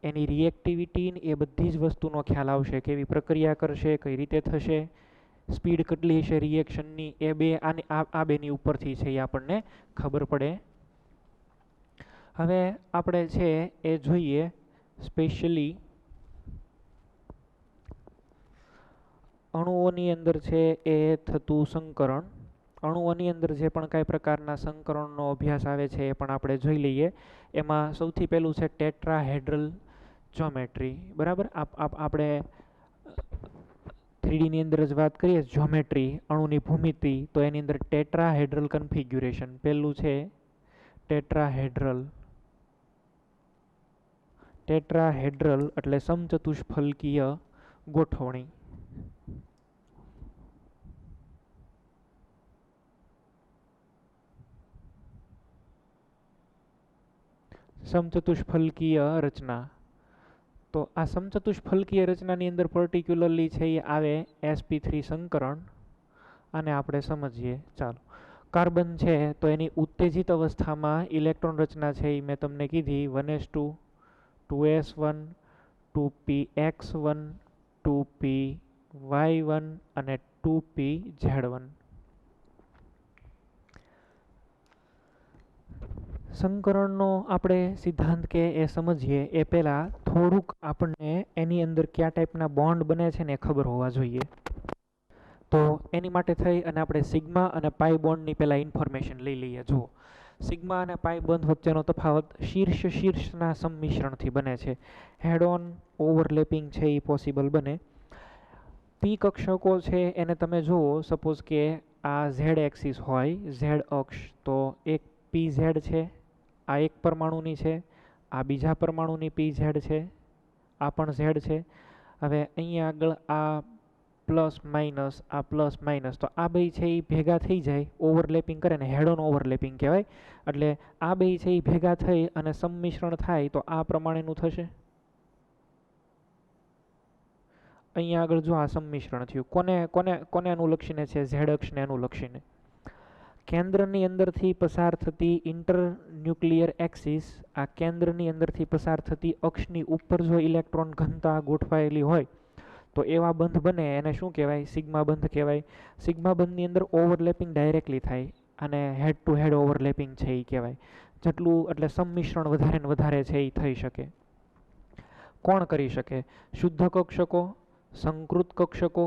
એની રિએક્ટિવિટી એ બધી જ વસ્તુનો ખ્યાલ આવશે. કેવી પ્રક્રિયા કરશે, કઈ રીતે થશે, સ્પીડ કેટલી છે રિએક્શનની, એ બે આ બેની ઉપરથી છે એ આપણને ખબર પડે. હવે આપણે છે એ જોઈએ સ્પેશિયલી અણુઓની અંદર છે એ થતું સંકરણ. અણુઓની અંદર જે પણ કાંઈ પ્રકારના સંકરણનો અભ્યાસ આવે છે એ પણ આપણે જોઈ લઈએ. એમાં સૌથી પહેલું છે ટેટ્રાહેડ્રલ જ્યોમેટ્રી. બરાબર, આપણે 3Dની અંદર જ વાત કરીએ જ્યોમેટ્રી, અણુની ભૂમિતિ, તો એની અંદર ટેટ્રાહેડ્રલ કન્ફિગ્યુરેશન પહેલું છે. ટેટ્રાહેડ્રલ એટલે સમચતુષ્ફલકીય ગોઠવણી. સમચતુષ્ફલકીય રચના. તો આ સમચતુષ્ફલકીય રચનાની અંદર પર્ટિક્યુલરલી છે એ આવે sp3 સંકરણ. આને આપણે સમજીએ. ચાલો, કાર્બન છે તો એની ઉત્તેજિત અવસ્થામાં ઇલેક્ટ્રોન રચના છે એ મેં તમને કીધી 1s2, 2s1, 2px1, 2py1 અને 2pz1. સંકરણનો આપણે સિદ્ધાંત કે એ સમજીએ એ પહેલાં થોડુંક આપણને એની અંદર કયા ટાઈપના બોન્ડ બને છે ને એ ખબર હોવા જોઈએ. તો એની માટે થઈ અને આપણે સિગ્મા અને પાઈ બોન્ડની પહેલાં ઇન્ફોર્મેશન લઈ લઈએ. જુઓ, સિગ્મા અને પાઈ બોન્ડ વચ્ચેનો તફાવત શીર્ષના સંમિશ્રણથી બને છે. હેડ ઓન ઓવરલેપિંગ છે એ પોસિબલ બને. પી કક્ષકો છે એને તમે જુઓ, સપોઝ કે આ ઝેડ એક્સિસ હોય, ઝેડ અક્ષ, તો એક પીઝેડ છે, આ એક પરમાણુની છે, આ બીજા પરમાણુની પીઝેડ છે, આ પણ ઝેડ છે. હવે અહીંયા આગળ આ પ્લસ માઇનસ, આ પ્લસ માઇનસ, તો આ બે છે એ ભેગા થઈ જાય, ઓવરલેપિંગ કરે ને હેડ ઓન ઓવરલેપિંગ કહેવાય. એટલે આ બે છે એ ભેગા થઈ અને સંમિશ્રણ થાય તો આ પ્રમાણેનું થશે. અહીંયા આગળ જો આ સંમિશ્રણ થયું, કોને અનુલક્ષીને છે? ઝેડ અક્ષને અનુલક્ષીને. કેન્દ્રની અંદરથી પસાર થતી ઇન્ટરન્યુક્લિયર એક્સિસ, આ કેન્દ્રની અંદરથી પસાર થતી અક્ષની ઉપર જો ઇલેક્ટ્રોન ઘનતા ગોઠવાયેલી હોય તો એવા બંધ બને. એને શું કહેવાય? સિગ્મા બંધ કહેવાય. સિગ્મા બંધની અંદર ઓવરલેપિંગ ડાયરેક્ટલી થાય અને હેડ ટુ હેડ ઓવરલેપિંગ છે એ કહેવાય. જેટલું એટલે સંમિશ્રણ વધારે ને વધારે છે એ થઈ શકે. કોણ કરી શકે? શુદ્ધ કક્ષકો, સંકૃત કક્ષકો,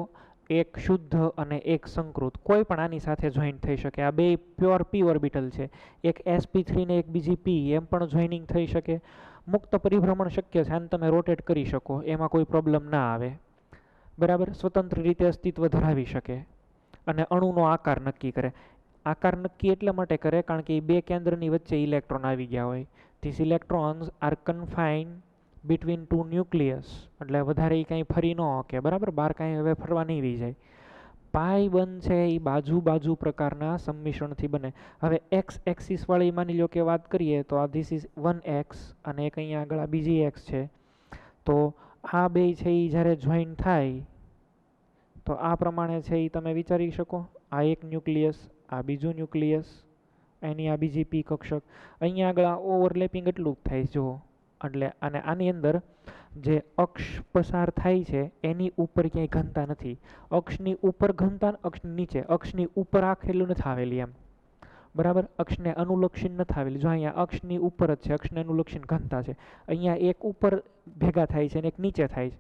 એક શુદ્ધ અને એક સંકૃત, કોઈ પણ આની સાથે જોઈન્ટ થઈ શકે. આ બે પ્યોર પી ઓર્બિટલ છે. એક sp3 ને એક બીજી પી, એમ પણ જોઈનિંગ થઈ શકે. મુક્ત પરિભ્રમણ શક્ય છે, આને તમે રોટેટ કરી શકો, એમાં કોઈ પ્રોબ્લેમ ના આવે. બરાબર, સ્વતંત્ર રીતે અસ્તિત્વ ધરાવી શકે. અને અણુનો આકાર નક્કી કરે. આકાર નક્કી એટલા માટે કરે કારણ કે એ બે કેન્દ્રની વચ્ચે ઇલેક્ટ્રોન આવી ગયા હોય. This electrons are confined between two nucleus, એટલે વધારે એ કાંઈ ફરી ન શકે. બરાબર, બહાર કાંઈ હવે ફરવા નહીં રહી જાય. પાઈ બંધ છે એ બાજુ પ્રકારના સંમિશ્રણથી બને. હવે એક્સ એક્સિસ વાળી માની લો કે વાત કરીએ તો આ ધીસ ઇઝ 1x અને એક અહીંયા આગળ આ બીજી એક્સ છે. તો આ બે છે એ જ્યારે જોઈન થાય તો આ પ્રમાણે છે એ તમે વિચારી શકો. આ એક ન્યુક્લિયસ, આ બીજું ન્યુક્લિયસ, એની આ બીજી પી કક્ષક. અહીંયા આગળ આ ઓવરલેપિંગ એટલું જ થાય જુઓ. એટલે અને આની અંદર જે અક્ષ પસાર થાય છે એની ઉપર ક્યાંય ઘનતા નથી. અક્ષની ઉપર ઘનતા, અક્ષની નીચે. અક્ષની ઉપર આખેલું નથી આવેલી એમ. બરાબર, અક્ષને અનુલક્ષીને નથી આવેલી. જો અહીંયા અક્ષની ઉપર જ છે, અક્ષને અનુલક્ષીને ઘનતા છે. અહીંયા એક ઉપર ભેગા થાય છે અને એક નીચે થાય છે.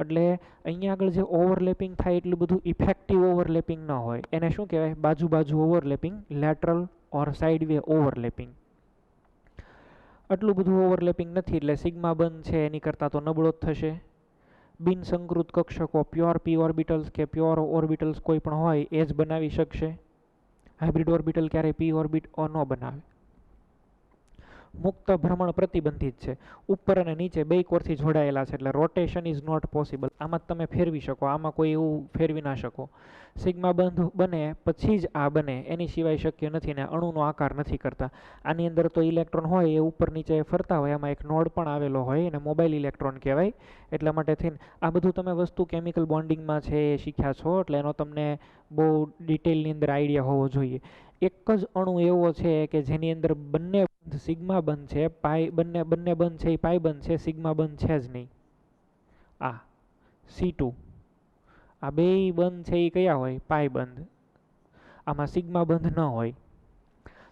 એટલે અહીંયા આગળ જે ઓવરલેપિંગ થાય એટલું બધું ઇફેક્ટિવ ઓવરલેપિંગ ન હોય. એને શું કહેવાય? બાજુ ઓવરલેપિંગ, લેટરલ ઓર સાઇડવે ઓવરલેપિંગ. આટલું બધું ઓવરલેપિંગ નથી એટલે સિગ્મા બંધ છે એની કરતાં તો નબળો જ થશે. બિનસંકૃત કક્ષકો, પ્યોર પી ઓર્બિટલ્સ કે પ્યોર ઓર્બિટલ્સ કોઈ પણ હોય એ જ બનાવી શકશે. હાઇબ્રિડ ઓર્બિટલ ક્યારેય પી ઓર્બિટ ન બનાવે. મુક્ત ભ્રમણ પ્રતિબંધિત છે. ઉપર અને નીચે બે કોરથી જોડાયેલા છે એટલે રોટેશન ઇઝ નોટ પોસિબલ. આમાં તમે ફેરવી શકો, આમાં કોઈ એવું ફેરવી ના શકો. સિગ્મા બંધ બને પછી જ આ બને, એની સિવાય શક્ય નથી. ને અણુનો આકાર નથી કરતા. આની અંદર તો ઇલેક્ટ્રોન હોય એ ઉપર નીચે ફરતા હોય, એમાં એક નોડ પણ આવેલો હોય અને મોબાઈલ ઇલેક્ટ્રોન કહેવાય. એટલા માટે થઈને આ બધું તમે વસ્તુ કેમિકલ બોન્ડિંગમાં છે એ શીખ્યા છો એટલે એનો તમને બહુ ડિટેલની અંદર આઈડિયા હોવો જોઈએ. એક જ અણુ એવો છે કે જેની અંદર બંને બંધ સિગ્મા બંધ છે, પાઈ બંને બંધ છે એ પાઈ બંધ છે, સિગ્મા બંધ છે જ નહીં. આ C2 આ બે બંધ છે એ કયા હોય? પાઈ બંધ. આમાં સિગ્મા બંધ ન હોય.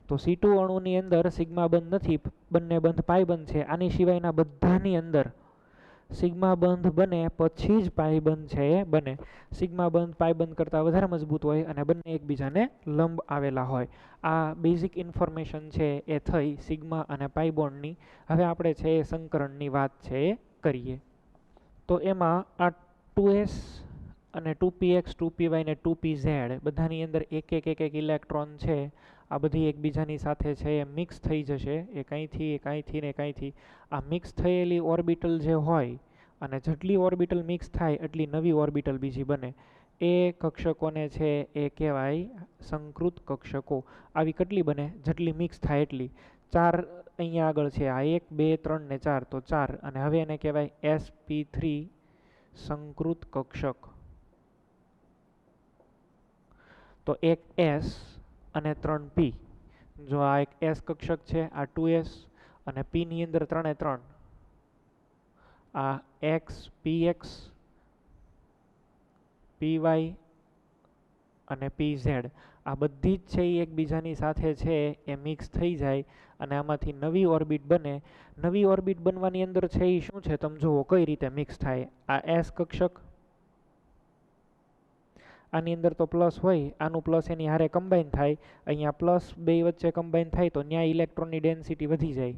તો C2 અણુની અંદર સિગ્મા બંધ નથી, બંને બંધ પાઈ બંધ છે. આની સિવાયના બધાની અંદર સિગ્મા બંધ બને પછી જ પાઈ બંધ છે એ બને. સિગ્મા બંધ પાઈ બંધ કરતાં વધારે મજબૂત હોય અને બંને એકબીજાને લંબ આવેલા હોય. આ બેઝિક ઇન્ફોર્મેશન છે એ થઈ સિગ્મા અને પાઈ બોન્ડની. હવે આપણે છે એ સંકરણની વાત છે એ કરીએ. તો એમાં આ 2s અને 2px 2py ને 2pz બધાની અંદર એક એક ઇલેક્ટ્રોન છે. આ બધી એકબીજાની સાથે છે એ મિક્સ થઈ જશે, એ કાંઈથી ને કાંઈથી. આ મિક્સ થયેલી ઓર્બિટલ જે હોય અને જેટલી ઓર્બિટલ મિક્સ થાય એટલી નવી ઓર્બિટલ બીજી બને. એ કક્ષકોને છે એ કહેવાય સંકૃત કક્ષકો. આવી કેટલી બને? જેટલી મિક્સ થાય એટલી. 4 અહીંયા આગળ છે, આ 1 2 3 ને 4, તો 4. અને હવે એને કહેવાય sp3 સંકૃત કક્ષક. તો એક S અને 3p. જો આ એક S કક્ષક છે, આ 2s અને p ની અંદર 3 એ 3. આ x px py અને pz આ બધી જ છે એ એકબીજાની સાથે છે એ મિક્સ થઈ જાય અને આમાંથી નવી ઓર્બિટ બને. નવી ઓર્બિટ બનવાની અંદર છે એ શું છે તમે જુઓ કઈ રીતે મિક્સ થાય. આ S કક્ષક, આની અંદર તો પ્લસ હોય, આનું પ્લસ એની હારે કમ્બાઈન થાય. અહીંયા પ્લસ બે વચ્ચે કમ્બાઈન થાય તો ત્યાં ઇલેક્ટ્રોનની ડેન્સિટી વધી જાય.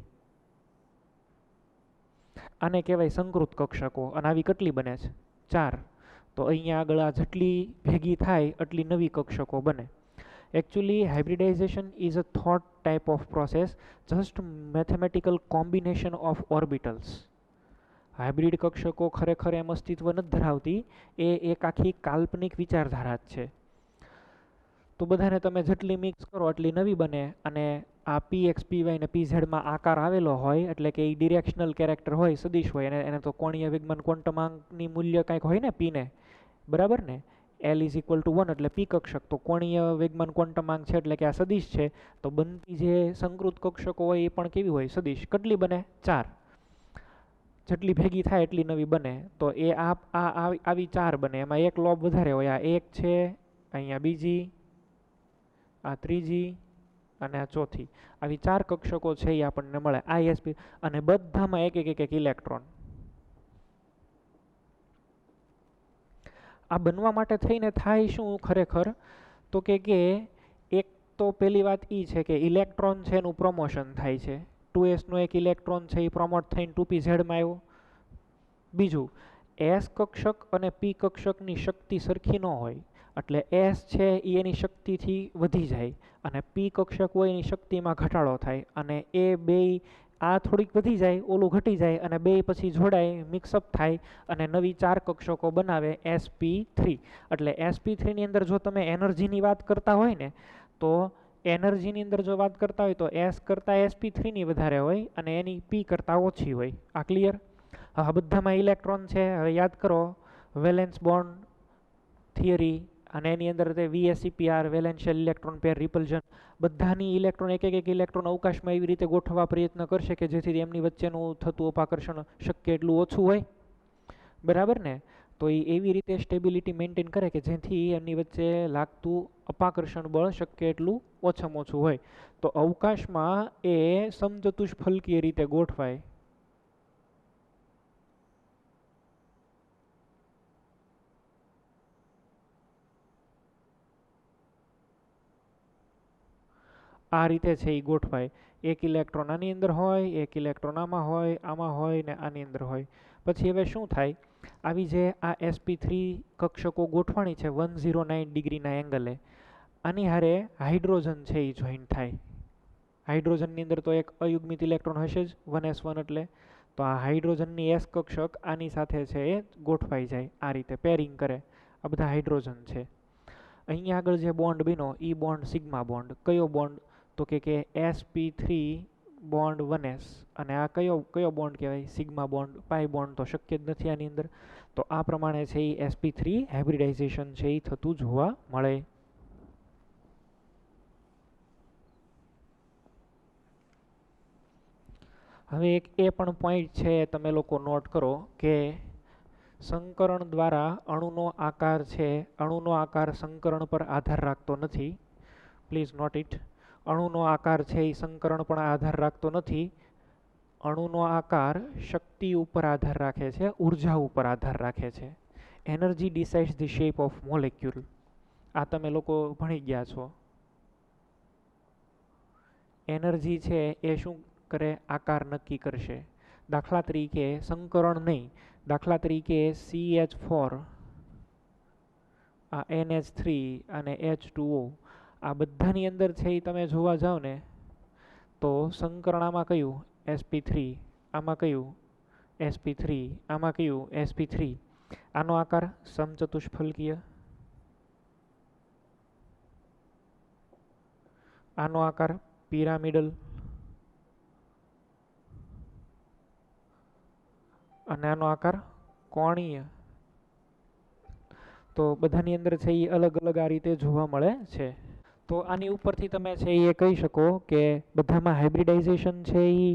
આને કહેવાય સંકૃત કક્ષકો. અને આવી કેટલી બને છે? 4. તો અહીંયા આગળ આ જેટલી ભેગી થાય એટલી નવી કક્ષકો બને. Actually, hybridization is a thought type of process, just mathematical combination of orbitals. Hybrid કક્ષકો ખરેખર એમ અસ્તિત્વ નથી ધરાવતી, એ એક આખી કાલ્પનિક વિચારધારા જ છે. તો બધાને તમે જેટલી મિક્સ કરો એટલી નવી બને. અને આ px py ને pzમાં આકાર આવેલો હોય એટલે કે એ ડિરેક્શનલ કેરેક્ટર હોય, સદિશ હોય, એને તો કોણીય વેગમાન ક્વોન્ટમાંકની મૂલ્ય કાંઈક હોય ને p ને, બરાબર ને? L is equal to 1 એટલે p કક્ષક, તો કોણીય વેગમાન ક્વોન્ટમાંક છે એટલે કે આ સદિશ છે. તો બનતી જે સંકૃત કક્ષકો હોય એ પણ કેવી હોય? સદિશ. કેટલી બને? 4. જેટલી ભેગી થાય એટલી નવી બને. તો એ આવી 4 બને. એમાં એક લોબ વધારે હોય. આ એક છે, અહીંયા બીજી, આ ત્રીજી અને આ ચોથી. આવી 4 કક્ષકો છે એ આપણને મળે ISP. અને બધામાં એક ઇલેક્ટ્રોન. આ બનવા માટે થઈને થાય શું ખરેખર? તો કે એક તો પહેલી વાત એ છે કે ઇલેક્ટ્રોન છે એનું પ્રમોશન થાય છે. 2sનો એક ઇલેક્ટ્રોન છે એ પ્રમોટ થઈને 2pzમાં આવ્યો. બીજું, S કક્ષક અને p કક્ષકની શક્તિ સરખી ન હોય એટલે S છે એ એની શક્તિથી વધી જાય અને p કક્ષક હોય એની શક્તિમાં ઘટાડો થાય. અને એ બે આ થોડીક વધી જાય, ઓલું ઘટી જાય અને બે પછી જોડાય, મિક્સઅપ થાય અને નવી 4 કક્ષકો બનાવે sp3. એટલે sp3ની અંદર જો તમે એનર્જીની વાત કરતા હોય ને, તો એનર્જીની અંદર જો વાત કરતા હોય તો S કરતાં sp3ની વધારે હોય અને એની p કરતાં ઓછી હોય. આ ક્લિયર? આ બધામાં ઇલેક્ટ્રોન છે. હવે યાદ કરો વેલેન્સ બોન્ડ થિયરી, અને એની અંદર તે VSEPR વેલેન્શિયલ ઇલેક્ટ્રોન પેર રિપલ્ઝન, બધાની ઇલેક્ટ્રોન એક ઇલેક્ટ્રોન અવકાશમાં એવી રીતે ગોઠવવા પ્રયત્ન કરશે કે જેથી એમની વચ્ચેનું થતું અપાકર્ષણ શક્ય એટલું ઓછું હોય, બરાબર ને? તો એ એવી રીતે સ્ટેબિલિટી મેન્ટેન કરે કે જેથી એમની વચ્ચે લાગતું અપાકર્ષણ બળ શક્ય એટલું ઓછામાં ઓછું હોય. તો અવકાશમાં એ સમચતુષ્ફલકીય રીતે ગોઠવાય. આ રીતે છે એ ગોઠવાય. એક ઇલેક્ટ્રોન આની અંદર હોય, એક ઇલેક્ટ્રોન આમાં હોય ને આની અંદર હોય. પછી હવે શું થાય? આવી જે આ sp3 કક્ષકો ગોઠવાણી છે 109 ડિગ્રીના એંગલે, આની હારે હાઇડ્રોજન છે એ જોઈન્ટ થાય. હાઇડ્રોજનની અંદર તો એક અયુગ્મિત ઇલેક્ટ્રોન હશે જ, 1s1 એટલે. તો આ હાઇડ્રોજનની S કક્ષક આની સાથે છે એ ગોઠવાઈ જાય. આ રીતે પેરિંગ કરે. આ બધા હાઇડ્રોજન છે. અહીંયા આગળ જે બોન્ડ બન્યો એ બોન્ડ સિગ્મા બોન્ડ. કયો બોન્ડ? તો કે sp3 બોન્ડ 1s. અને આ કયો બોન્ડ કહેવાય? Sigma bond. પાઈ બોન્ડ તો શક્ય જ નથી આની અંદર. તો આ પ્રમાણે છે એ sp3 હાઇબ્રિડાઇઝેશન છે એ થતું જોવા મળે. હવે એક એ પણ પોઈન્ટ છે તમે લોકો નોટ કરો કે સંકરણ દ્વારા અણુનો આકાર છે, અણુનો આકાર સંકરણ પર આધાર રાખતો નથી. Please not it. અણુનો આકાર છે એ સંકરણ પર આધાર રાખતો નથી. અણુનો આકાર શક્તિ ઉપર આધાર રાખે છે, ઉર્જા ઉપર આધાર રાખે છે. Energy ડિસાઇડ્સ the shape of molecule. આ તમે લોકો ભણી ગયા છો. એનર્જી છે એ શું કરે? આકાર નક્કી કરશે. દાખલા તરીકે સંકરણ નહીં, દાખલા તરીકે CH4, આ NH3 અને H2O, આ બધાની અંદર છે એ તમે જોવા જાઓ ને તો સંકરણ આમાં કયું? sp3, આમાં કયું? sp3, આમાં કયું? sp3. આનો આકાર સમચતુષ્ફલકીય, આનો આકાર પિરામિડલ અને આનો આકાર કોણીય. તો બધાની અંદર છે એ અલગ અલગ આ રીતે જોવા મળે છે. તો આની ઉપરથી તમે છે એ કહી શકો કે બધામાં હાઇબ્રિડાઇઝેશન છે એ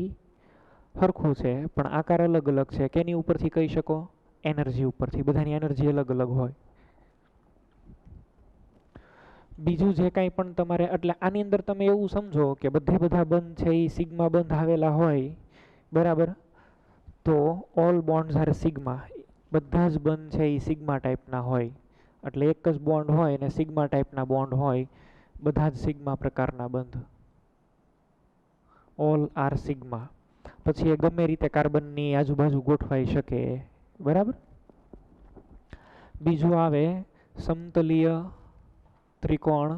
સરખું છે પણ આકાર અલગ અલગ છે. કેની ઉપરથી કહી શકો? એનર્જી ઉપરથી. બધાની એનર્જી અલગ અલગ હોય. બીજું જે કાંઈ પણ તમારે, એટલે આની અંદર તમે એવું સમજો કે બધા બંધ છે એ સિગ્મા બંધ આવેલા હોય, બરાબર? તો ઓલ બોન્ડ્સ આર સિગ્મા. બધા જ બંધ છે એ સિગ્મા ટાઈપના હોય. એટલે એક જ બોન્ડ હોય અને સિગ્મા ટાઈપના બોન્ડ હોય, બધા જ સિગ્મા પ્રકારના બંધ. All are sigma. પછી એ ગમે રીતે કાર્બનની આજુબાજુ ગોઠવાઈ શકે, બરાબર? બીજું આવે સમતલીય ત્રિકોણ.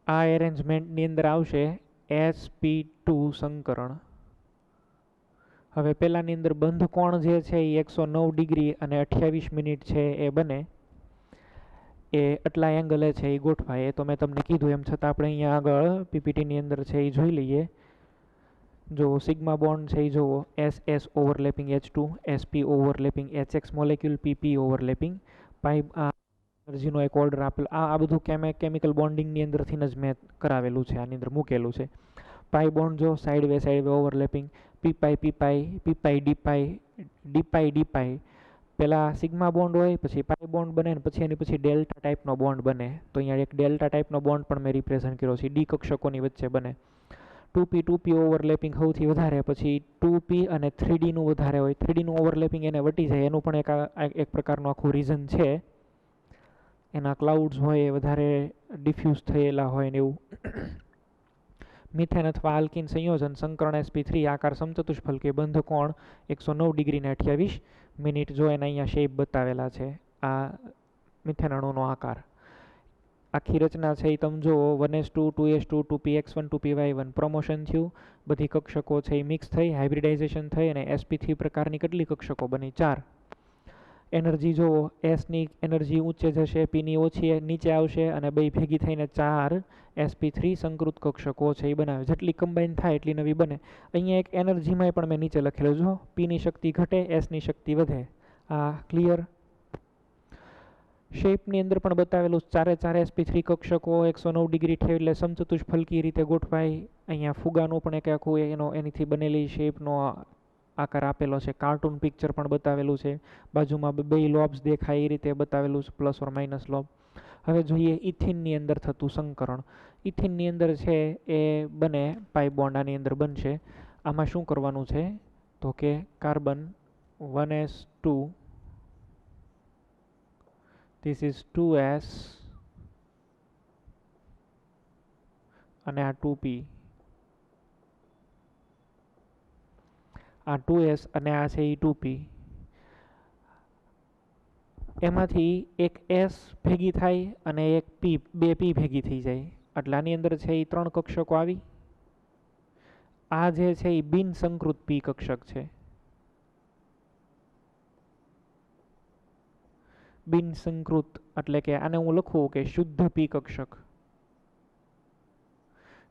આ એરેન્જમેન્ટની અંદર આવશે sp2 સંકરણ. હવે પહેલાની અંદર બંધ કોણ જે છે એ 109 ડિગ્રી અને 28 મિનિટ છે એ બને. એ આટલા એંગલે છે એ ગોઠવાય. એ તો મેં તમને કીધું એમ છતાં આપણે અહીંયા આગળ પીપીટીની અંદર છે એ જોઈ લઈએ. જો સિગ્મા બોન્ડ છે એ જુઓ, SS overlapping H2, SP overlapping HX molecule, PP overlapping pipe. આ એનર્જીનો એક ઓર્ડર આપેલો. આ બધું કેમિકલ બોન્ડિંગની અંદરથી જ મેં કરાવેલું છે, આની અંદર મૂકેલું છે. પાઈ બોન્ડ જો સાઈડ વે ઓવરલેપિંગ, પીપાઈ પીપાઈ, પીપાઈ ડીપાઈ, ડીપાઈ ડીપાઈ. પહેલાં સિગ્મા બોન્ડ હોય, પછી પાઈ બોન્ડ બને, ને પછી એની પછી ડેલ્ટા ટાઈપનો બોન્ડ બને. તો અહીંયા એક ડેલ્ટા ટાઈપનો બોન્ડ પણ મેં રિપ્રેઝન્ટ કર્યો છે. ડી કક્ષકોની વચ્ચે બને. 2p ઓવરલેપિંગ સૌથી વધારે, પછી 2p અને 3dનું વધારે હોય. 3dનું ઓવરલેપિંગ એને વટી જાય, એનું પણ એક પ્રકારનું આખું રીઝન છે. એના ક્લાઉડ્સ હોય એ વધારે ડિફ્યુઝ થયેલા હોય ને એવું. મિથેન અથવા આલ્કિન સંયોજન સંકરણ sp3, આકાર સમચતુષ્ફલકીય, બંધ કોણ 109 ડિગ્રી ને 28 મિનિટ. જો એના અહીંયા શેપ બતાવેલા છે, આ મિથેન અણુનો આકાર. આખી રચના છે એ તમે જુઓ, 1s2, 2s2, 2px1, 2py1. Promotion થયું, બધી કક્ષકો છે એ મિક્સ થઈ, હાઇબ્રિડાઇઝેશન થઈ અને sp3 પ્રકારની કેટલી કક્ષકો બની? 4. એનર્જી જુઓ, એસની એનર્જી ઊંચે જશે, પીની ઓછી નીચે આવશે અને બે ભેગી થઈને 4 sp3 સંકૃત કક્ષકો છે એ બનાવે. જેટલી કમ્બાઈન થાય એટલી નવી બને. અહીંયા એક એનર્જીમાં પણ મેં નીચે લખેલું જો, પીની શક્તિ ઘટે, એસની શક્તિ વધે. આ ક્લિયર? શેપની અંદર પણ બતાવેલું, 4 sp3 કક્ષકો 109 ડિગ્રી થઈ એટલે સમચતુષ્ફલકી રીતે ગોઠવાય. અહીંયા ફુગાનું પણ એક આખું એનીથી બનેલી શેપનો આકાર આપેલો છે. કાર્ટૂન પિક્ચર પણ બતાવેલું છે. બાજુમાં બે લોબ્સ દેખાય એ રીતે બતાવેલું છે, પ્લસ ઓર માઇનસ લોબ. હવે જોઈએ ઇથિનની અંદર થતું સંકરણ. ઇથિનની અંદર છે એ બને પાઈ બોન્ડ, આની અંદર બનશે. આમાં શું કરવાનું છે તો કે carbon 1s2, this is 2s અને આ 2p. આ 2s અને આ છે એ 2p. એમાંથી એક s ભેગી થાય અને એક p, બે p ભેગી થઈ જાય. એટલે આની અંદર છે એ 3 કક્ષકો આવી. આ જે છે એ બિન સંકૃત p કક્ષક છે. બિન સંકૃત એટલે કે આને હું લખું કે શુદ્ધ p કક્ષક.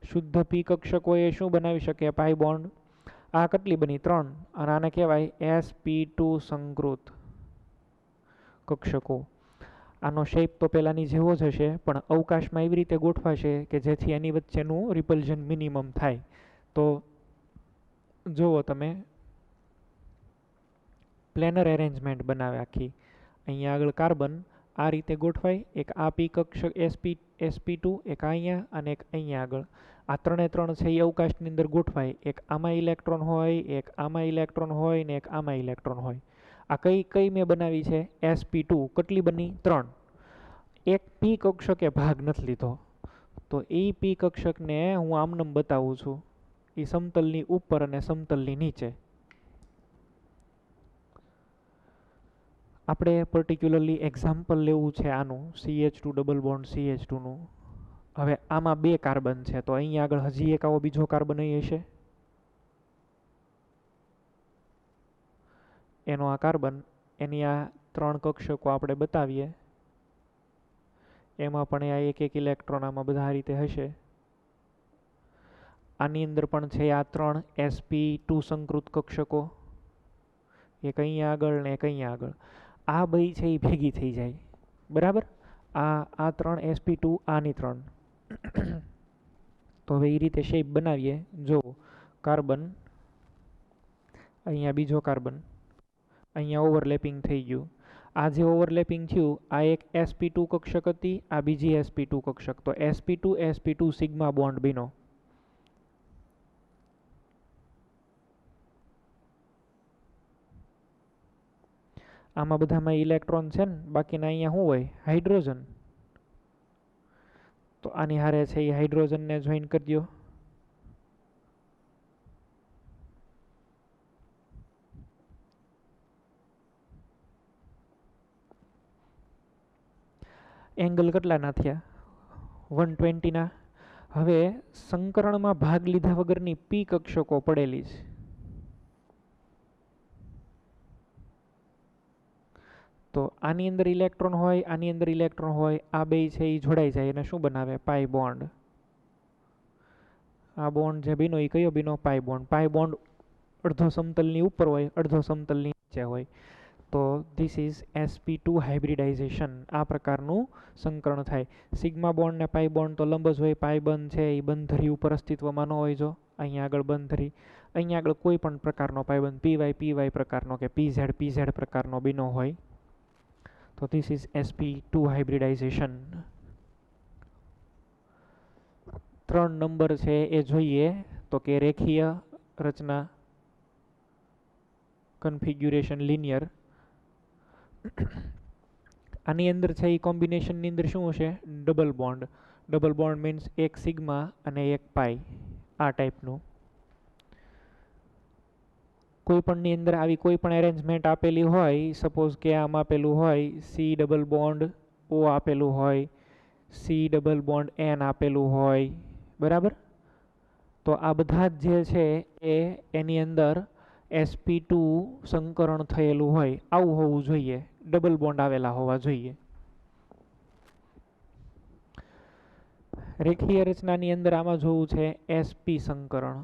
શુદ્ધ p કક્ષકો એ શું બનાવી શકે? પાઈ બોન્ડ. આ કેટલી બની? 3. અને આને કહેવાય sp2 સંકૃત કક્ષકો. આનો શેપ તો પહેલાંની જેવો જ હશે, પણ અવકાશમાં એવી રીતે ગોઠવાશે કે જેથી એની વચ્ચેનું રિપલ્ઝન મિનિમમ થાય. તો જુઓ તમે, પ્લેનર એરેન્જમેન્ટ બનાવે આખી. અહીંયા આગળ કાર્બન આ રીતે ગોઠવાય, એક આ પી કક્ષક sp2, એક અહીંયા અને એક અહીંયા આગળ. આ ત્રણે ત્રણ છે એ અવકાશની અંદર ગોઠવાય. એક આમાં ઇલેક્ટ્રોન હોય, એક આમાં ઇલેક્ટ્રોન હોય ને એક આમાં ઇલેક્ટ્રોન હોય. આ કઈ મેં બનાવી છે? sp2. કેટલી બની? 3. એક પી કક્ષકે ભાગ નથી લીધો, તો એ પી કક્ષકને હું આમનામ બતાવું છું. એ સમતલની ઉપર અને સમતલની નીચે. આપણે પર્ટિક્યુલરલી એક્ઝામ્પલ લેવું છે આનું, CH2 ડબલ બોન્ડ CH2નું. હવે આમાં 2 કાર્બન છે, તો અહીંયા આગળ હજી એક આવો બીજો કાર્બન અહીં હશે. એનો આ કાર્બન, એની આ 3 કક્ષકો આપણે બતાવીએ. એમાં પણ આ એક ઇલેક્ટ્રોન આમાં બધા આ રીતે હશે. આની અંદર પણ છે આ 3 sp2 સંકૃત કક્ષકો, એક અહીંયા આગળ ને એક અહીંયા આગળ. આ બે છે એ ભેગી થઈ જાય, બરાબર. આ 3 sp2, આની 3. તો હવે એ રીતે શેપ બનાવીએ. જો કાર્બન, અહીંયા બીજો કાર્બન, અહીંયા ઓવરલેપિંગ થઈ ગયું. આ જે ઓવરલેપિંગ થયું, આ એક sp2 કક્ષક હતી, આ બીજી sp2 કક્ષક. તો sp2 સિગ્મા બોન્ડ બન્યો. આમાં બધામાં ઇલેક્ટ્રોન છે ને, બાકીના અહીંયા શું હોય? હાઇડ્રોજન. તો આની હારે છે એ હાઇડ્રોજનને જોઈન કરી દો. એંગલ કેટલાના થયા? 120ના. હવે સંકરણમાં ભાગ લીધા વગરની પી કક્ષકો પડેલી છે. તો આની અંદર ઇલેક્ટ્રોન હોય, આની અંદર ઇલેક્ટ્રોન હોય, આ બે છે એ જોડાઈ જાય અને શું બનાવે? પાઈ બોન્ડ. આ બોન્ડ જે બન્યો એ કયો બન્યો? પાઈ બોન્ડ. પાઈ બોન્ડ અડધો સમતલની ઉપર હોય, અડધો સમતલની નીચે હોય. તો ધીસ ઇઝ sp2 હાઇબ્રિડાઇઝેશન. આ પ્રકારનું સંકરણ થાય. સિગ્મા બોન્ડ ને પાઈ બોન્ડ તો લંબ જ હોય. પાઈ બંધ છે એ બંધરી ઉપર અસ્તિત્વમાં ન હોય. જો અહીંયા આગળ બંધરી, અહીંયા આગળ કોઈ પણ પ્રકારનો પાઈબંધ py પ્રકારનો કે pz પ્રકારનો બન્યો હોય. તો this is sp2 hybridisation. 3 number છે એ જોઈએ તો કે રેખીય રચના, કન્ફિગ્યુરેશન લિનિયર. આની અંદર છે એ કોમ્બિનેશનની અંદર શું હશે? Double bond. Double bond means એક સિગ્મા અને એક પાઈ, આ ટાઈપનું. કોઈ પણની અંદર આવી કોઈ પણ એરેન્જમેન્ટ આપેલી હોય, સપોઝ કે આમ આપેલું હોય C ડબલ બોન્ડ O આપેલું હોય, C ડબલ બોન્ડ N આપેલું હોય, બરાબર. તો આ બધા જ જે છે એ એની અંદર sp2 સંકરણ થયેલું હોય, આવું હોવું જોઈએ. ડબલ બોન્ડ આવેલા હોવા જોઈએ. રેખીય રચનાની અંદર આમાં જોવું છે sp સંકરણ.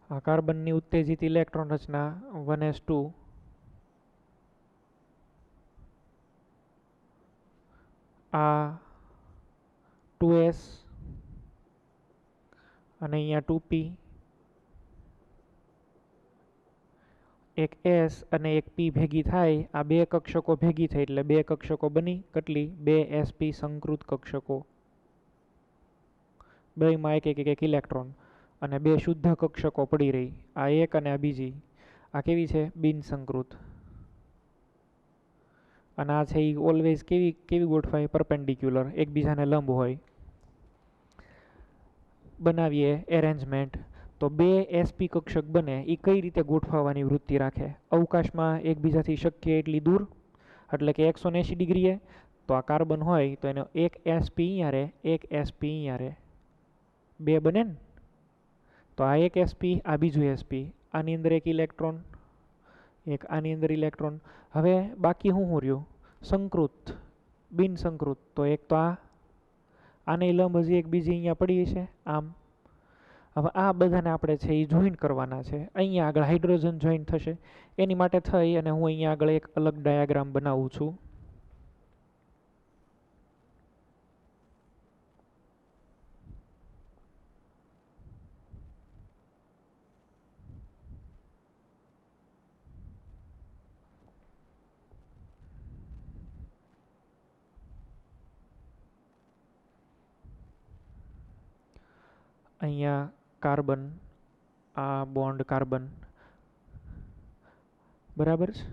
આ કાર્બનની ઉત્તેજિત ઇલેક્ટ્રોન રચના 1s2. આ 2s અને અહીંયા 2p. એક s અને એક p ભેગી થાય, આ 2 કક્ષકો ભેગી થઈ એટલે 2 કક્ષકો બની. કેટલી? 2 sp સંકૃત કક્ષકો. બેમાં એક ઇલેક્ટ્રોન અને 2 શુદ્ધ કક્ષકો પડી રહી. આ એક અને આ બીજી. આ કેવી છે? બિન સંકૃત. અને આ છે એ ઓલવેઝ કેવી ગોઠવાય? પરપેન્ડિક્યુલર, એકબીજાને લંબ હોય. બનાવીએ એરેન્જમેન્ટ. તો 2 sp કક્ષક બને એ કઈ રીતે ગોઠવવાની વૃત્તિ રાખે? અવકાશમાં એકબીજાથી શક્ય એટલી દૂર, એટલે કે 180 ડિગ્રીએ. તો આ કાર્બન હોય તો એનો એક sp અહીંયા રહે, એક sp અહીંયા રહે, 2 બને ને. તો આ એક sp, આ બીજું sp. આની અંદર એક ઇલેક્ટ્રોન, એક આની અંદર ઇલેક્ટ્રોન. હવે બાકી શું રહ્યું? સંકૃત, બિન સંકૃત. તો એક તો આને લંબ હજી એક બીજી અહીંયા પડી છે આમ. હવે આ બધાને આપણે છે એ જોઈન કરવાના છે. અહીંયા આગળ હાઇડ્રોજન જોઈન થશે. એની માટે થઈ અને હું અહીંયા આગળ એક અલગ ડાયાગ્રામ બનાવું છું. અહીંયા કાર્બન, આ બોન્ડ કાર્બન, બરાબર છે.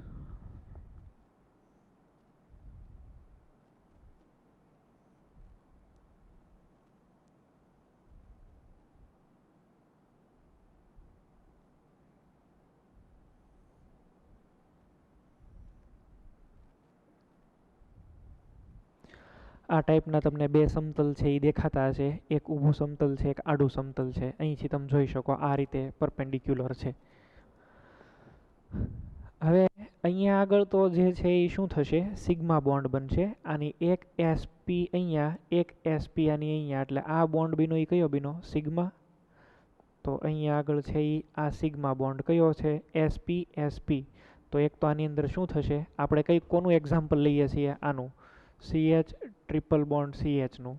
આ ટાઈપના તમને બે સમતલ છે એ દેખાતા હશે. એક ઊભું સમતલ છે, એક આડું સમતલ છે. અહીંથી તમે જોઈ શકો આ રીતે પરપેન્ડિક્યુલર છે. હવે અહીંયા આગળ તો જે છે એ શું થશે, સિગ્મા બોન્ડ બનશે. આની એક એસપી અહીંયા, એક એસપી આની અહીંયા, એટલે આ બોન્ડ બીનો એ કયો બીનો, સિગ્મા. તો અહીંયા આગળ છે એ આ સિગ્મા બોન્ડ કયો છે, એસપી એસપી. તો એક તો આની અંદર શું થશે, આપણે કઈ કોનું એક્ઝામ્પલ લઈએ છીએ, આનું CH ટ્રિપલ બોન્ડ CHનું.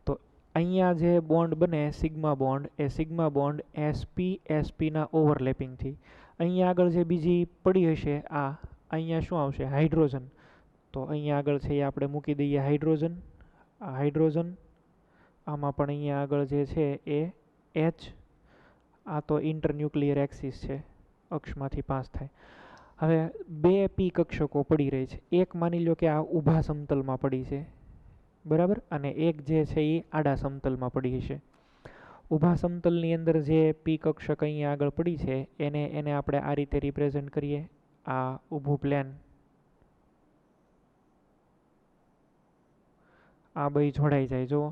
તો અહીંયા જે બોન્ડ બને સિગ્મા બોન્ડ, એ સિગ્મા બોન્ડ એસપી એસપીના ઓવરલેપિંગથી અહીંયા આગળ જે બીજી પડી હશે આ અહીંયા શું આવશે, હાઇડ્રોજન. તો અહીંયા આગળ છે એ આપણે મૂકી દઈએ હાઇડ્રોજન. આ હાઇડ્રોજન, આમાં પણ અહીંયા આગળ જે છે એ H. આ તો ઇન્ટરન્યુક્લિયર એક્સિસ છે, અક્ષમાંથી પાસ થાય. હવે બે પી કક્ષકો પડી રહી છે. એક માની લો કે આ ઊભા સમતલમાં પડી છે, બરાબર, અને એક જે છે એ આડા સમતલમાં પડી છે. ઊભા સમતલની અંદર જે પી કક્ષક અહીંયા આગળ પડી છે એને આપણે આ રીતે રિપ્રેઝેન્ટ કરીએ. આ ઊભું પ્લેન, આ બે જોડાઈ જાય. જુઓ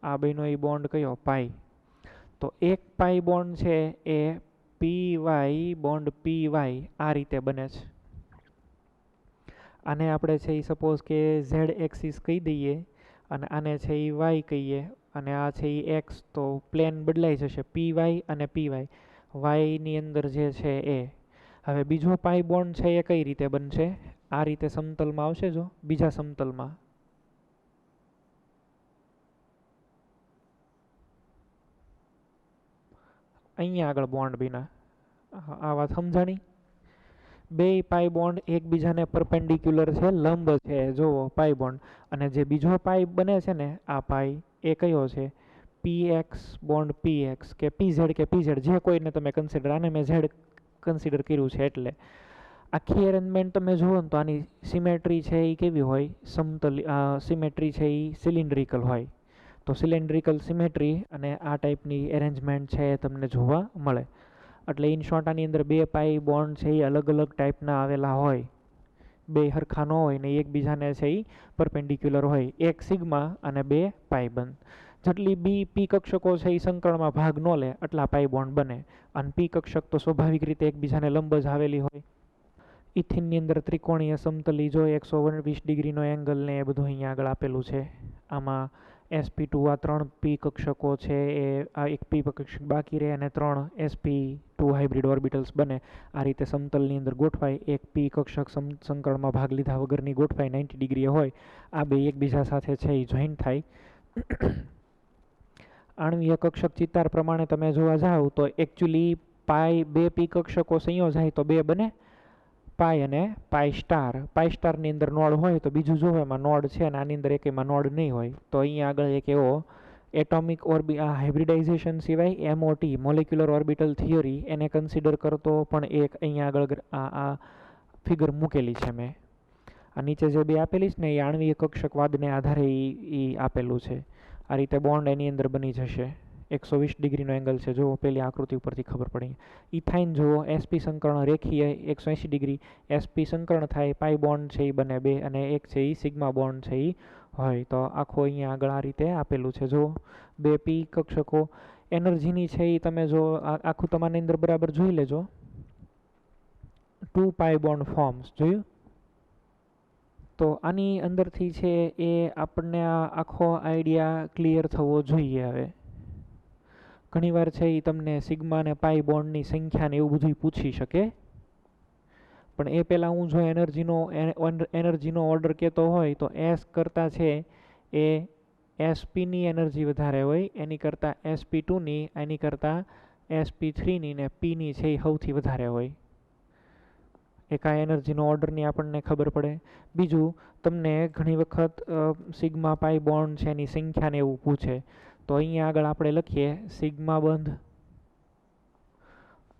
આ બેનો એ બોન્ડ કયો, પાઈ. તો એક પાઈ બોન્ડ છે એ PY બોન્ડ PY આ રીતે બને છે. આને આપણે છે એ સપોઝ કે Z એક્સિસ કહી દઈએ અને આને છે એ Y કહીએ અને આ છે એ X. તો પ્લેન બદલાઈ જશે, PY અને PY. Y ની અંદર જે છે એ. હવે બીજો પાઈ બોન્ડ છે એ કઈ રીતે બનશે, આ રીતે સમતલમાં આવશે. જો બીજા સમતલમાં અહીંયા આગળ બોન્ડ બીના, આ વાત સમજાણી. બે પાઈ બોન્ડ એકબીજાને પરપેન્ડિક્યુલર છે, લંબ છે. જુઓ પાઈ બોન્ડ, અને જે બીજો પાઈ બને છે ને આ પાઈ, એ કયો છે, PX બોન્ડ PX કે PZ કે PZ, જે કોઈને તમે કન્સિડર, આને મેં Z કન્સિડર કર્યું છે. એટલે આખી અરેન્જમેન્ટ તમે જુઓ ને તો આની સિમેટ્રી છે એ કેવી હોય, સમતલ. સિમેટ્રી છે એ સિલિન્ડ્રિકલ હોય. તો સિલિન્ડ્રિકલ સિમેટ્રી અને આ ટાઈપની એરેન્જમેન્ટ છે એ તમને જોવા મળે. એટલે ઇન શોર્ટ આની અંદર બે પાઈ બોન્ડ છે એ અલગ અલગ ટાઈપના આવેલા હોય, બે હરખા ન હોય ને એકબીજાને છે એ પરપેન્ડિક્યુલર હોય. એક સિગ્મા અને બે પાઈ બંધ. જેટલી બી પી કક્ષકો છે એ સંકળમાં ભાગ ન લે એટલા પાઈ બોન્ડ બને. અને પી કક્ષક તો સ્વાભાવિક રીતે એકબીજાને લંબ જ આવેલી હોય. ઇથિનની અંદર ત્રિકોણીય સમતલી જો 120 ડિગ્રીનો એંગલ ને એ બધું અહીંયા આગળ આપેલું છે. આમાં sp2 આ 3 પી કક્ષકો છે એ આ એક પી કક્ષક બાકી રહે અને 3 sp2 હાઇબ્રિડ ઓર્બિટલ્સ બને. આ રીતે સમતલની અંદર ગોઠવાય. એક પી કક્ષક સંકળમાં ભાગ લીધા વગરની ગોઠવાય 90 ડિગ્રીએ હોય. આ બે એકબીજા સાથે છે એ જોઈન્ટ થાય. આણ્વીય કક્ષક ચિતાર પ્રમાણે તમે જોવા જાઓ તો એકચ્યુઅલી પાઈ બે પી કક્ષકો સંયોજાય તો બે બને, પાઈ અને પાઈ સ્ટાર. પાઈ સ્ટારની અંદર નોડ હોય તો બીજું જો એમાં નોડ છે અને આની અંદર એકેમાં નોડ નહીં હોય. તો અહીંયા આગળ એક એવો એટોમિક આ હાઇબ્રિડાઇઝેશન સિવાય MOT મોલેક્યુલર ઓર્બિટલ થિયરી એને કન્સિડર કરતો પણ એક અહીંયા આગળ આ ફિગર મૂકેલી છે મેં. આ નીચે જે બે આપેલી છે ને એ આણ્વીય કક્ષકવાદને આધારે એ આપેલું છે. આ રીતે બોન્ડ એની અંદર બની જશે. 120 ડિગ્રીનો એંગલ છે. જુઓ પેલી આકૃતિ ઉપરથી ખબર પડી. ઇથાઇન જુઓ sp સંકર્ણ રેખીય 180 ડિગ્રી sp સંકર્ણ થાય, પાઈ બોન્ડ છે એ બને બે અને એક છે એ સિગ્મા બોન્ડ છે એ હોય. તો આખો અહીંયા આગળ આ રીતે આપેલું છે. જુઓ બે પી કક્ષકો. એનર્જીની છે એ તમે જો આખું તમારી અંદર બરાબર જોઈ લેજો. 2 પાઈ બોન્ડ ફોર્મ્સ જોયું. તો આની અંદરથી છે એ આપણને આ આખો આઈડિયા ક્લિયર થવો જોઈએ. હવે ઘણીવાર છે એ તમને સિગ્મા અને પાઈ બોન્ડની સંખ્યા ને એવું બધું પૂછી શકે, પણ એ પહેલાં હું જો એનર્જીનો ઓર્ડર કહેતો હોય તો એસ કરતાં છે એ એસપીની એનર્જી વધારે હોય એની કરતાં sp2ની, એની કરતાં sp3ની ને પીની છે એ સૌથી વધારે હોય. એક આ એનર્જીનો ઓર્ડરની આપણને ખબર પડે. બીજું, તમને ઘણી વખત સિગ્મા પાઈ બોન્ડ છે એની સંખ્યાને એવું પૂછે, તો અહીંયા આગળ આપણે લખીએ સિગ્મા બંધ,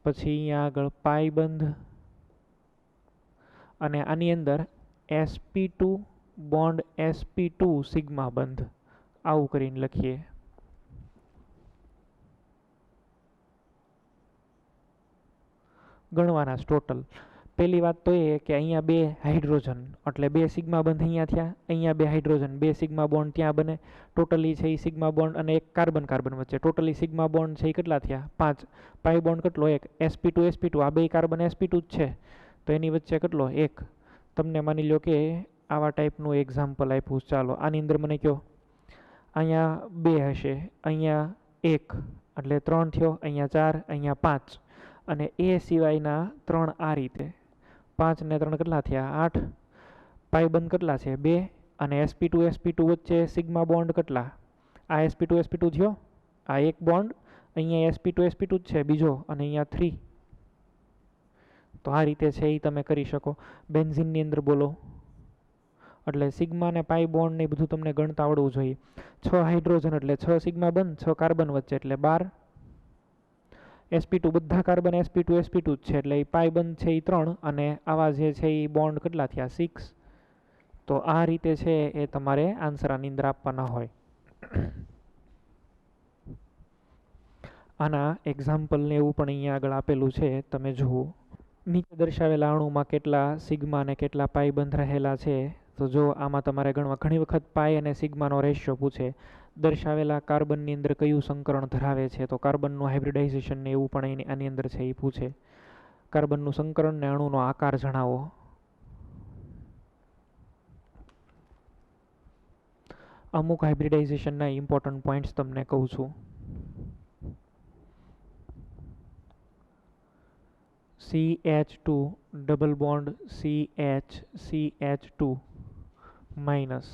પછી અહીંયા આગળ પાઈ બંધ, અને આની અંદર sp2 બોન્ડ sp2 સિગ્મા બંધ, આવું કરીને લખીએ. ગણવાના ટોટલ. પહેલી વાત તો એ કે અહીંયા બે હાઇડ્રોજન એટલે બે સિગ્મા બંધ અહીંયા થયા, અહીંયા બે હાઇડ્રોજન બે સિગ્મા બોન્ડ ત્યાં બને, ટોટલી છે એ સિગ્મા બોન્ડ અને એક કાર્બન કાર્બન વચ્ચે ટોટલી સિગ્મા બોન્ડ છે એ કેટલા થયા? 5. પાઈ બોન્ડ કેટલો? 1. sp2 આ બે કાર્બન sp2 જ છે તો એની વચ્ચે કેટલો? 1. તમને માની લો કે આવા ટાઈપનું એક્ઝામ્પલ આપ્યું. ચાલો આની અંદર મને કહો અહીંયા 2 હશે, અહીંયા 1 એટલે 3 થયો, અહીંયા 4, અહીંયા 5, અને એ સિવાયના 3 આ રીતે 5 ને 3 કેટલા થયા? 8. પાઈ બંધ કેટલા છે? 2. અને sp2 વચ્ચે સિગ્મા બોન્ડ કેટલા? આ sp2 થયો, આ એક બોન્ડ અહીંયા sp2 જ છે બીજો, અને અહીંયા 3. તો આ રીતે છે એ તમે કરી શકો. બેન્ઝીનની અંદર બોલો એટલે સિગ્મા ને પાઈ બોન્ડ ને બધું તમને ગણતા આવડવું જોઈએ. 6 હાઇડ્રોજન એટલે 6 સિગ્મા બંધ, 6 કાર્બન વચ્ચે એટલે 12. sp2 બધા કાર્બન sp2 જ છે એટલે એ પાઈ બંધ છે એ 3, અને આવા જે છે એ બોન્ડ કેટલા થયા? 6. તો આ રીતે છે એ તમારે આન્સર આની અંદર આપવાના હોય. આના એક્ઝામ્પલ ને એવું પણ અહીંયા આગળ આપેલું છે, તમે જુઓ. નીચે દર્શાવેલા અણુમાં કેટલા સિગ્મા અને કેટલા પાઈ બંધ રહેલા છે, તો જો આમાં તમારે ગણવા. ઘણી વખત પાઈ અને સિગ્માનો રેશિયો પૂછે. દર્શાવેલા કાર્બનની અંદર કયું સંકરણ ધરાવે છે, તો કાર્બનનું હાઇબ્રિડાઇઝેશન ને એવું પણ આની અંદર છે એ પૂછે. કાર્બનનું સંકરણ ને અણુનો આકાર જણાવો. અમુક હાઇબ્રિડાઇઝેશનના ઇમ્પોર્ટન્ટ પોઈન્ટ્સ તમને કહું છું. CH2 double bond CH2 minus.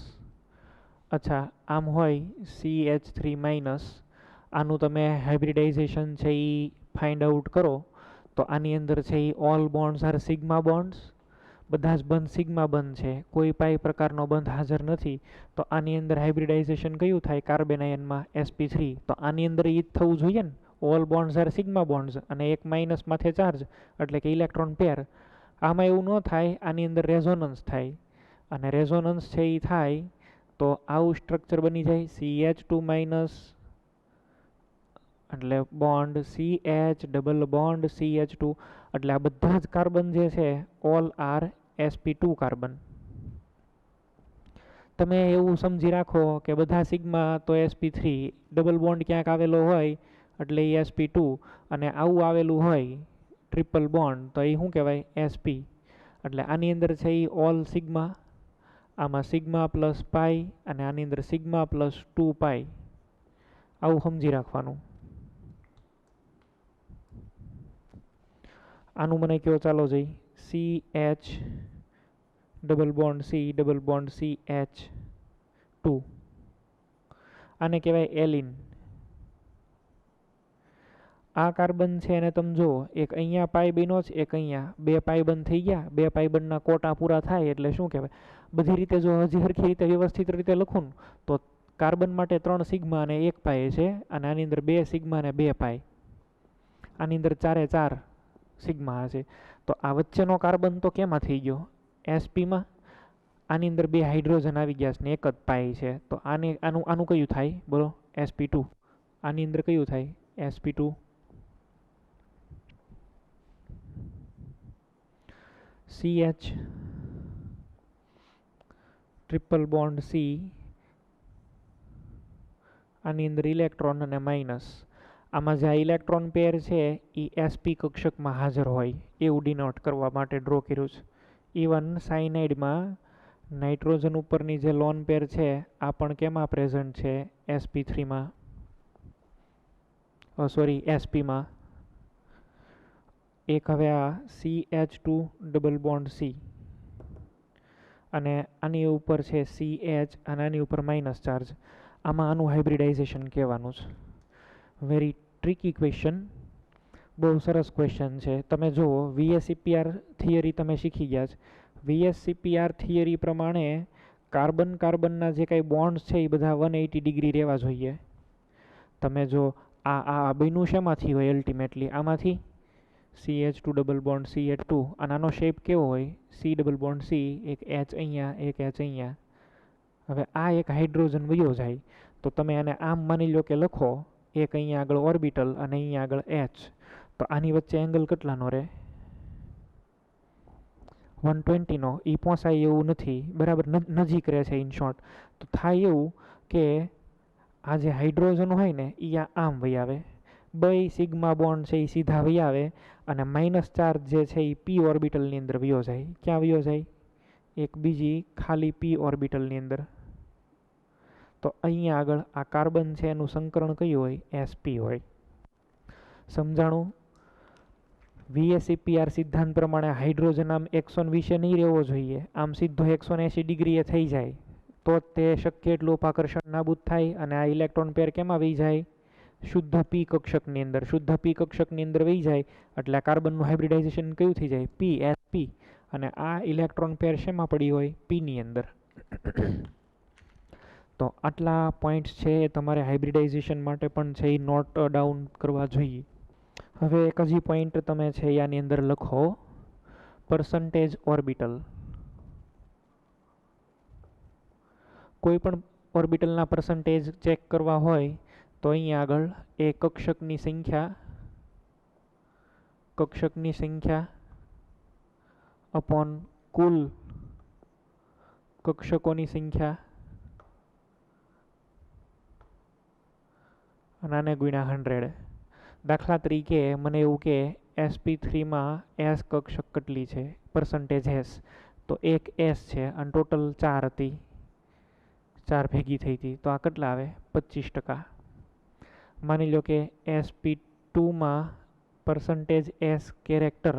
અચ્છા, આમ હોય CH3 માઇનસ. આનું તમે હાઇબ્રિડાઇઝેશન છે એ ફાઇન્ડ આઉટ કરો તો આની અંદર છે એ all bonds are sigma bonds, બધા જ બંધ સિગ્મા બંધ છે, કોઈ પાઈ પ્રકારનો બંધ હાજર નથી. તો આની અંદર હાઇબ્રિડાઇઝેશન કયું થાય? કાર્બન આયનમાં sp3. તો આની અંદર એ જ થવું જોઈએ ને, all bonds are sigma bonds અને એક માઇનસ માથે ચાર્જ એટલે કે ઇલેક્ટ્રોન પેર. આમાં એવું ન થાય, આની અંદર રેઝોનન્સ થાય, અને રેઝોનન્સ છે એ થાય તો આવું સ્ટ્રક્ચર બની જાય CH2 માઇનસ એટલે bond CH double bond CH2, એટલે આ બધા જ કાર્બન જે છે ઓલ આર sp2 કાર્બન. તમે એવું સમજી રાખો કે બધા સિગ્મા તો sp3, ડબલ બોન્ડ ક્યાંક આવેલો હોય એટલે એ sp2, અને આવું આવેલું હોય ટ્રિપલ બોન્ડ તો એ શું કહેવાય? sp. એટલે આની અંદર છે એ ઓલ સિગ્મા, આમાં સિગ્મા પ્લસ પાઈ, અને આની અંદર સિગ્મા પ્લસ 2 પાઈ. આવું સમજી રાખવાનું. આનું મને કયો, ચાલો જઈ. CH ડબલ બોન્ડ CH2, આને કહેવાય એલિન. આ કાર્બન છે એને તમે જુઓ, એક અહીંયા પાઈ બન્યો છે, એક અહીંયા, બે પાઈ બંધ થઈ ગયા. બે પાઈ બંધના કોટા પૂરા થાય એટલે શું કહેવાય? બધી રીતે જો હજી સરખી રીતે વ્યવસ્થિત રીતે લખું ને તો કાર્બન માટે 3 સિગ્મા અને 1 પાઈ છે, અને આની અંદર 2 સિગ્મા અને 2 પાઈ, આની અંદર 4 સિગ્મા હશે. તો આ વચ્ચેનો કાર્બન તો કેમાં થઈ ગયો? sp માં. આની અંદર 2 હાઇડ્રોજન આવી ગયા છે ને 1 જ પાઈ છે, તો આનું કયું થાય? બોલો. sp2. આની અંદર કયું થાય? sp2. CH triple bond C, આની અંદર ઇલેક્ટ્રોન અને માઇનસ. આમાં જે ઇલેક્ટ્રોન પેર છે એ sp કક્ષકમાં હાજર હોય એવું ડિનોટ કરવા માટે ડ્રો કર્યું છે. ઇવન સાયનાઇડમાં નાઇટ્રોજન ઉપરની જે લોન પેર છે આ પણ કેમાં પ્રેઝન્ટ છે? sp3માં. સોરી એસપીમાં એક હવે આ CH2 ડબલ બોન્ડ C અને આની ઉપર છે CH અને આની ઉપર માઇનસ ચાર્જ. આમાં આનું હાઇબ્રિડાઇઝેશન કહેવાનું છે. વેરી ટ્રિકી ક્વેશ્ચન, બહુ સરસ ક્વેશ્ચન છે. તમે જુઓ VSEPR થિયરી તમે શીખી ગયા છે. VSEPR થિયરી પ્રમાણે કાર્બનના જે કાંઈ બોન્ડ્સ છે એ બધા 180 ડિગ્રી રહેવા જોઈએ. તમે જો આ બન્યું શેમાંથી હોય અલ્ટિમેટલી? આમાંથી CH2 ડબલ બોન્ડ CH2 અને આનો શેપ કેવો હોય? C ડબલ બોન્ડ C, એક H અહીંયા, એક H અહીંયા. હવે આ એક હાઇડ્રોજન વયો જાય તો તમે આને આમ માની લો કે લખો, એક અહીંયા આગળ ઓર્બિટલ અને અહીંયા આગળ H, તો આની વચ્ચે એંગલ કેટલાનો રહે? 120નો. એ પહોંચાય એવું નથી, બરાબર, નજીક રહે છે ઇન શોર્ટ. તો થાય એવું કે આ જે હાઇડ્રોજન હોય ને એ આમ વહી આવે, બે સિગ્મા બોન્ડ છે એ સીધા વહી આવે અને માઇનસ ચાર્જ જે છે એ P ઓર્બિટલની અંદર વયો જાય. ક્યાં વયો જાય? એક બીજી ખાલી P ઓર્બિટલની અંદર. તો અહીંયા આગળ આ કાર્બન છે એનું સંકરણ કયું હોય? sp હોય. સમજાણું? VSEPR સિદ્ધાંત પ્રમાણે હાઇડ્રોજન આમ એક્સોન વિશે નહીં રહેવો જોઈએ, આમ સીધો 180 ડિગ્રીએ થઈ જાય તો તે શક્ય એટલું અપાકર્ષણ નાબૂદ થાય અને આ ઇલેક્ટ્રોન પેર કેમાં વહી જાય? શુદ્ધ P કક્ષકની અંદર. શુદ્ધ P કક્ષકની અંદર વહી જાય એટલે આ કાર્બનનું હાઇબ્રિડાઇઝેશન કયું થઈ જાય? P, sp. અને આ ઇલેક્ટ્રોન પેર શેમાં પડી હોય? Pની અંદર. તો આટલા પોઈન્ટ્સ છે એ તમારે હાઇબ્રિડાઇઝેશન માટે પણ છે એ નોટ ડાઉન કરવા જોઈએ. હવે એક હજી પોઈન્ટ તમે છે આની અંદર લખો, પર્સન્ટેજ ઓર્બિટલ. કોઈ પણ ઓર્બિટલના પર્સન્ટેજ ચેક કરવા હોય તો અહીંયા આગળ એ કક્ષકની સંખ્યા અપોન કુલ કક્ષકોની સંખ્યા અને આને ગુણ્યા 100. દાખલા તરીકે મને એવું કે sp3માં S કક્ષક કેટલી છે? Percentage S. તો એક S છે અને ટોટલ 4 હતી, 4 ભેગી થઈ હતી, તો આ કેટલા આવે? 25%. માની લો કે sp2માં પર્સન્ટેજ S કેરેક્ટર,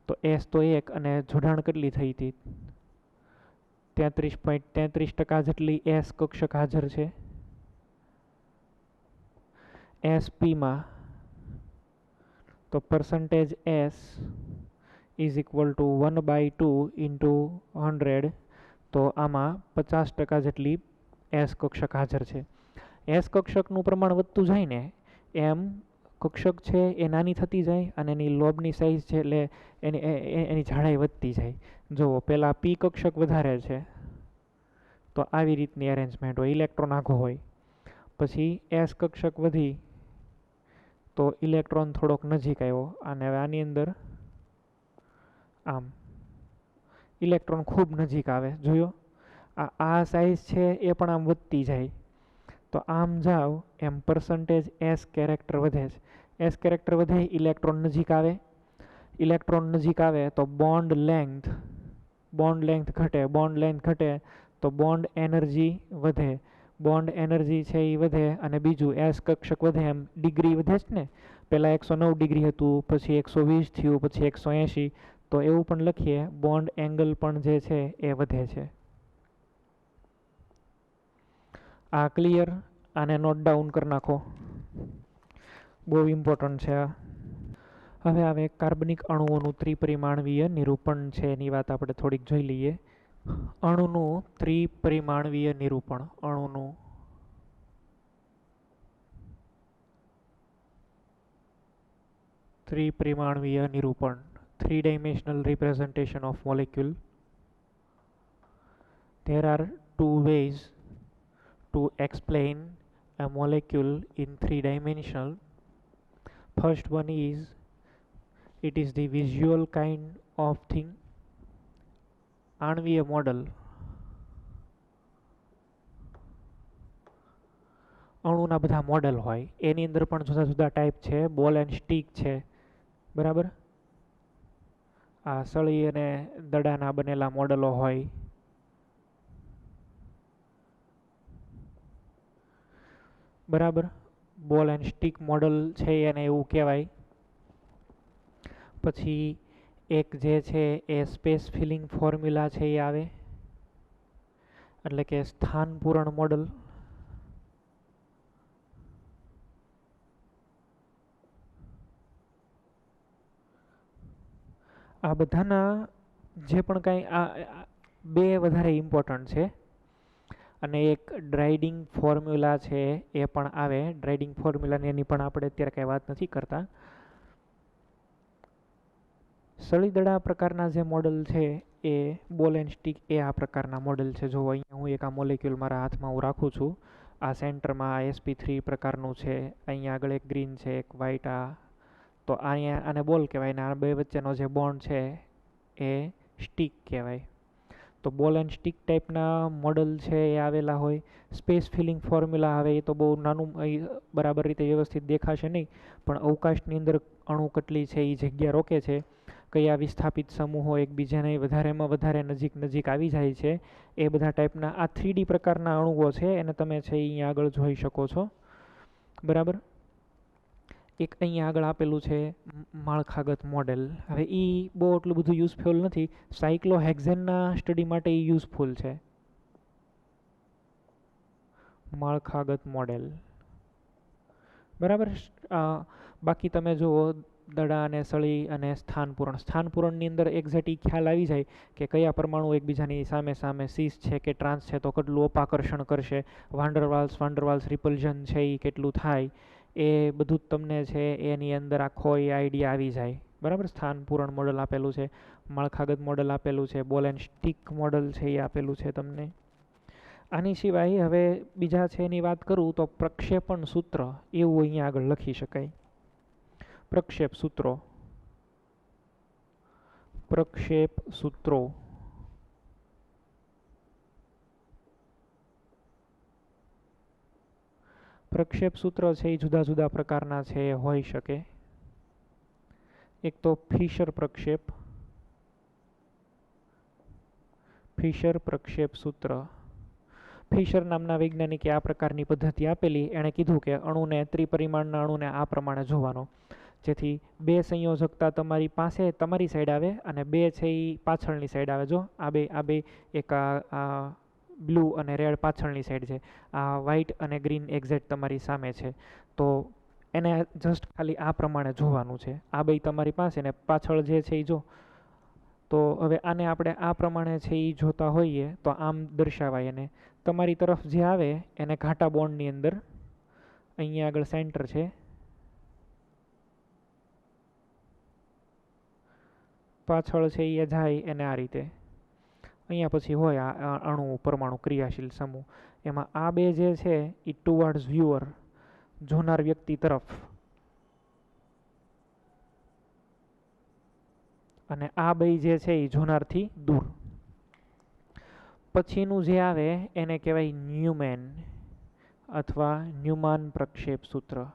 તો S તો 1 અને જોડાણ કેટલી થઈ હતી? 33.33% જેટલી S કક્ષક હાજર છે. sp માં તો percentage S is equal to 1/2 into 100, તો આમાં 50% જેટલી S કક્ષક હાજર છે. S કક્ષકનું પ્રમાણ વધતું જાય ને એમ કક્ષક છે એ નાની થતી જાય અને એની લોબની સાઇઝ છે એટલે એની જાડાઈ વધતી જાય. જુઓ, પહેલાં P કક્ષક વધારે છે તો આવી રીતની અરેન્જમેન્ટ હોય, ઇલેક્ટ્રોન આઘો હોય. પછી S કક્ષક વધી તો ઇલેક્ટ્રોન થોડોક નજીક આવ્યો અને હવે આની અંદર આમ ઇલેક્ટ્રોન ખૂબ નજીક આવે. જોયો? આ સાઇઝ છે એ પણ આમ વધતી જાય. તો આમ જાવ એમ પર્સન્ટેજ S કેરેક્ટર વધે છે. S કેરેક્ટર વધે, ઇલેક્ટ્રોન નજીક આવે. ઇલેક્ટ્રોન નજીક આવે તો બોન્ડ લેન્થ ઘટે. બોન્ડ લેન્થ ઘટે તો બોન્ડ એનર્જી વધે. બોન્ડ એનર્જી છે એ વધે અને બીજું S કક્ષક વધે એમ ડિગ્રી વધે છે ને. પહેલાં 109 ડિગ્રી હતું, પછી 120 થયું, પછી 180. તો એવું પણ લખીએ, બોન્ડ એંગલ પણ જે છે એ વધે છે. આ ક્લિયર? આને નોટ ડાઉન કરી નાખો, બહુ ઇમ્પોર્ટન્ટ છે આ. હવે આવે કાર્બનિક અણુઓનું ત્રિપરિમાણવીય નિરૂપણ છે, એની વાત આપણે થોડીક જોઈ લઈએ. અણુનું ત્રિપરિમાણવીય નિરૂપણ. અણુનું ત્રિપરિમાણવીય નિરૂપણ, 3-dimensional representation of molecule. There are two ways to explain a molecule in 3-dimensional. First one is, it is the visual kind of thing. આણ્વીય મોડલ. અણુના બધા મોડલ હોય, એની અંદર પણ જુદા જુદા ટાઈપ છે. બોલ એન્ડ સ્ટીક છે, બરાબર. આ સળી અને દડાના બનેલા મોડલો હોય. બરાબર. બોલ એન્ડ સ્ટિક મોડલ છે એને એવું કહેવાય. પછી એક જે છે એ સ્પેસ ફિલિંગ ફોર્મ્યુલા છે એ આવે, એટલે કે સ્થાન પૂરણ મોડલ. આ બધાના જે પણ કાંઈ આ બે વધારે ઇમ્પોર્ટન્ટ છે. અને એક ડ્રાઇડિંગ ફોર્મ્યુલા છે એ પણ આવે. ડ્રાઇડિંગ ફોર્મ્યુલાની એની પણ આપણે અત્યારે કાંઈ વાત નથી કરતા. સળીદડા પ્રકારના જે મોડલ છે એ બોલ એન્ડ સ્ટિક એ આ પ્રકારના મોડલ છે. જો અહીંયા હું એક આ મોલેક્યુલ મારા હાથમાં હું રાખું છું. આ સેન્ટરમાં આ sp3 પ્રકારનું છે. અહીંયા આગળ એક ગ્રીન છે, એક વ્હાઇટ. તો અહીંયા આને બોલ કહેવાય ને આ બે વચ્ચેનો જે બોન્ડ છે એ સ્ટિક કહેવાય. તો બોલ એન્ડ સ્ટિક ટાઈપના મોડલ છે એ આવેલા હોય. સ્પેસ ફિલિંગ ફોર્મ્યુલા આવે એ તો બહુ નાનું, બરાબર રીતે વ્યવસ્થિત દેખાશે નહીં, પણ અવકાશની અંદર અણુ કેટલી છે એ જગ્યા રોકે છે, કયા વિસ્થાપિત સમૂહો એકબીજાને વધારેમાં વધારે નજીક નજીક આવી જાય છે, એ બધા ટાઈપના આ 3D પ્રકારના અણુઓ છે એને તમે છે અહીંયા આગળ જોઈ શકો છો. બરાબર. એક અહીંયા આગળ આપેલું છે માળખાગત મોડેલ. હવે એ બહુ એટલું બધું યુઝફુલ નથી. સાયક્લોહેક્ઝેનના સ્ટડી માટે એ યુઝફુલ છે. માળખાગત મોડેલ. બરાબર. બાકી તમે જુઓ દડા અને સળી અને સ્થાનપૂરણ. સ્થાનપૂરણની અંદર એક્ઝેક્ટ ખ્યાલ આવી જાય કે કયા પરમાણુ એકબીજાની સામે સામે સીસ છે કે ટ્રાન્સ છે તો કેટલું અપાકર્ષણ કરશે, વાન્ડરવાલ્સ રિપલ્ઝન છે એ કેટલું થાય, એ બધું જ તમને છે એની અંદર આખો એ આઈડિયા આવી જાય. બરાબર. સ્થાનપૂરણ મોડલ આપેલું છે, માળખાગત મોડલ આપેલું છે, બોલ એન્ડ સ્ટિક મોડલ છે એ આપેલું છે તમને. આની સિવાય હવે બીજા છે એની વાત કરું તો પ્રક્ષેપણ સૂત્ર એવું અહીંયા આગળ લખી શકાય. પ્રક્ષેપ સૂત્રો. પ્રક્ષેપ સૂત્રો. પ્રક્ષેપ સૂત્ર છે એ જુદા જુદા પ્રકારના છે એ હોઈ શકે. એક તો ફિશર પ્રક્ષેપ. ફિશર પ્રક્ષેપ સૂત્ર. ફિશર નામના વૈજ્ઞાનિકે આ પ્રકારની પદ્ધતિ આપેલી. એણે કીધું કે અણુને ત્રિપરિમાણના અણુને આ પ્રમાણે જોવાનો, જેથી બે સંયોજકતા તમારી પાસે તમારી સાઈડ આવે અને બે છે એ પાછળની સાઈડ આવે. જો આ બે એક આ બ્લુ અને રેડ પાછળની સાઈડ છે, આ વ્હાઇટ અને ગ્રીન એક્ઝેક્ટ તમારી સામે છે. તો એને જસ્ટ ખાલી આ પ્રમાણે જોવાનું છે. આ બે તમારી પાસે ને પાછળ જે છે એ જો. તો હવે આને આપણે આ પ્રમાણે છે એ જોતા હોઈએ તો આમ દર્શાવાય. એને તમારી તરફ જે આવે એને ઘાટા બોન્ડની અંદર અહીંયા આગળ સેન્ટર છે, પાછળ છે એ જાય એને આ રીતે. અહીંયા પછી હોય આ અણુ પરમાણુ ક્રિયાશીલ સમૂહ. એમાં આ બે જે છે એ ટુવર્ડ્સ વ્યુઅર, જોનાર વ્યક્તિ તરફ, અને આ બે જે છે એ જોનારથી દૂર. પછીનું જે આવે એને કહેવાય ન્યુમેન અથવા ન્યુમાન પ્રક્ષેપ સૂત્ર.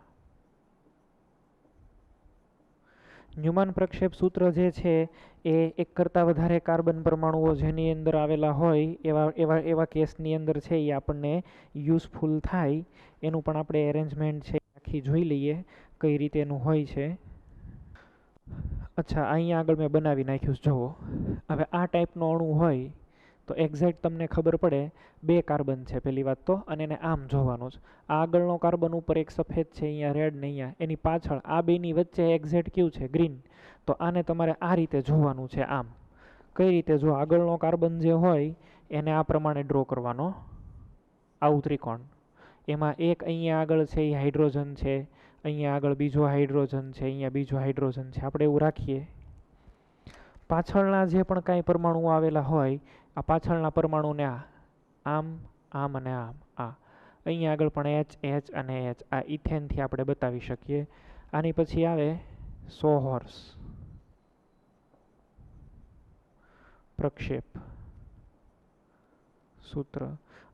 ન્યુમાન પ્રક્ષેપ સૂત્ર જે છે એ એક કરતાં વધારે કાર્બન પરમાણુઓ જેની અંદર આવેલા હોય એવા કેસની અંદર છે એ આપણને યુઝફુલ થાય. એનું પણ આપણે એરેન્જમેન્ટ છે આખી જોઈ લઈએ કઈ રીતે એનું હોય છે. અચ્છા, અહીંયા આગળ મેં બનાવી નાખ્યું જુઓ. હવે આ ટાઈપનો અણુ હોય તો એક્ઝેક્ટ તમને ખબર પડે બે કાર્બન છે પહેલી વાત તો, અને એને આમ જોવાનું છે. આ આગળનો કાર્બન ઉપર એક સફેદ છે, અહીંયા રેડ ને અહીંયા એની પાછળ આ બેની વચ્ચે એક્ઝેક્ટ કયું છે? ગ્રીન. તો આને તમારે આ રીતે જોવાનું છે. આમ કઈ રીતે? જો આગળનો કાર્બન જે હોય એને આ પ્રમાણે ડ્રો કરવાનો, આવું ત્રિકોણ. એમાં એક અહીંયા આગળ છે એ હાઇડ્રોજન છે, અહીંયા આગળ બીજો હાઇડ્રોજન છે, અહીંયા બીજો હાઇડ્રોજન છે. આપણે એવું રાખીએ. પાછળના જે પણ કાંઈ પરમાણુઓ આવેલા હોય આ પાછળના પરમાણુને આમ આમ અને આમ આ અહીંયા આગળ પણ એચ અને એચ આ ઇથેનથી આપણે બતાવી શકીએ. આની પછી આવે સોહોર્સ પ્રક્ષેપ સૂત્ર.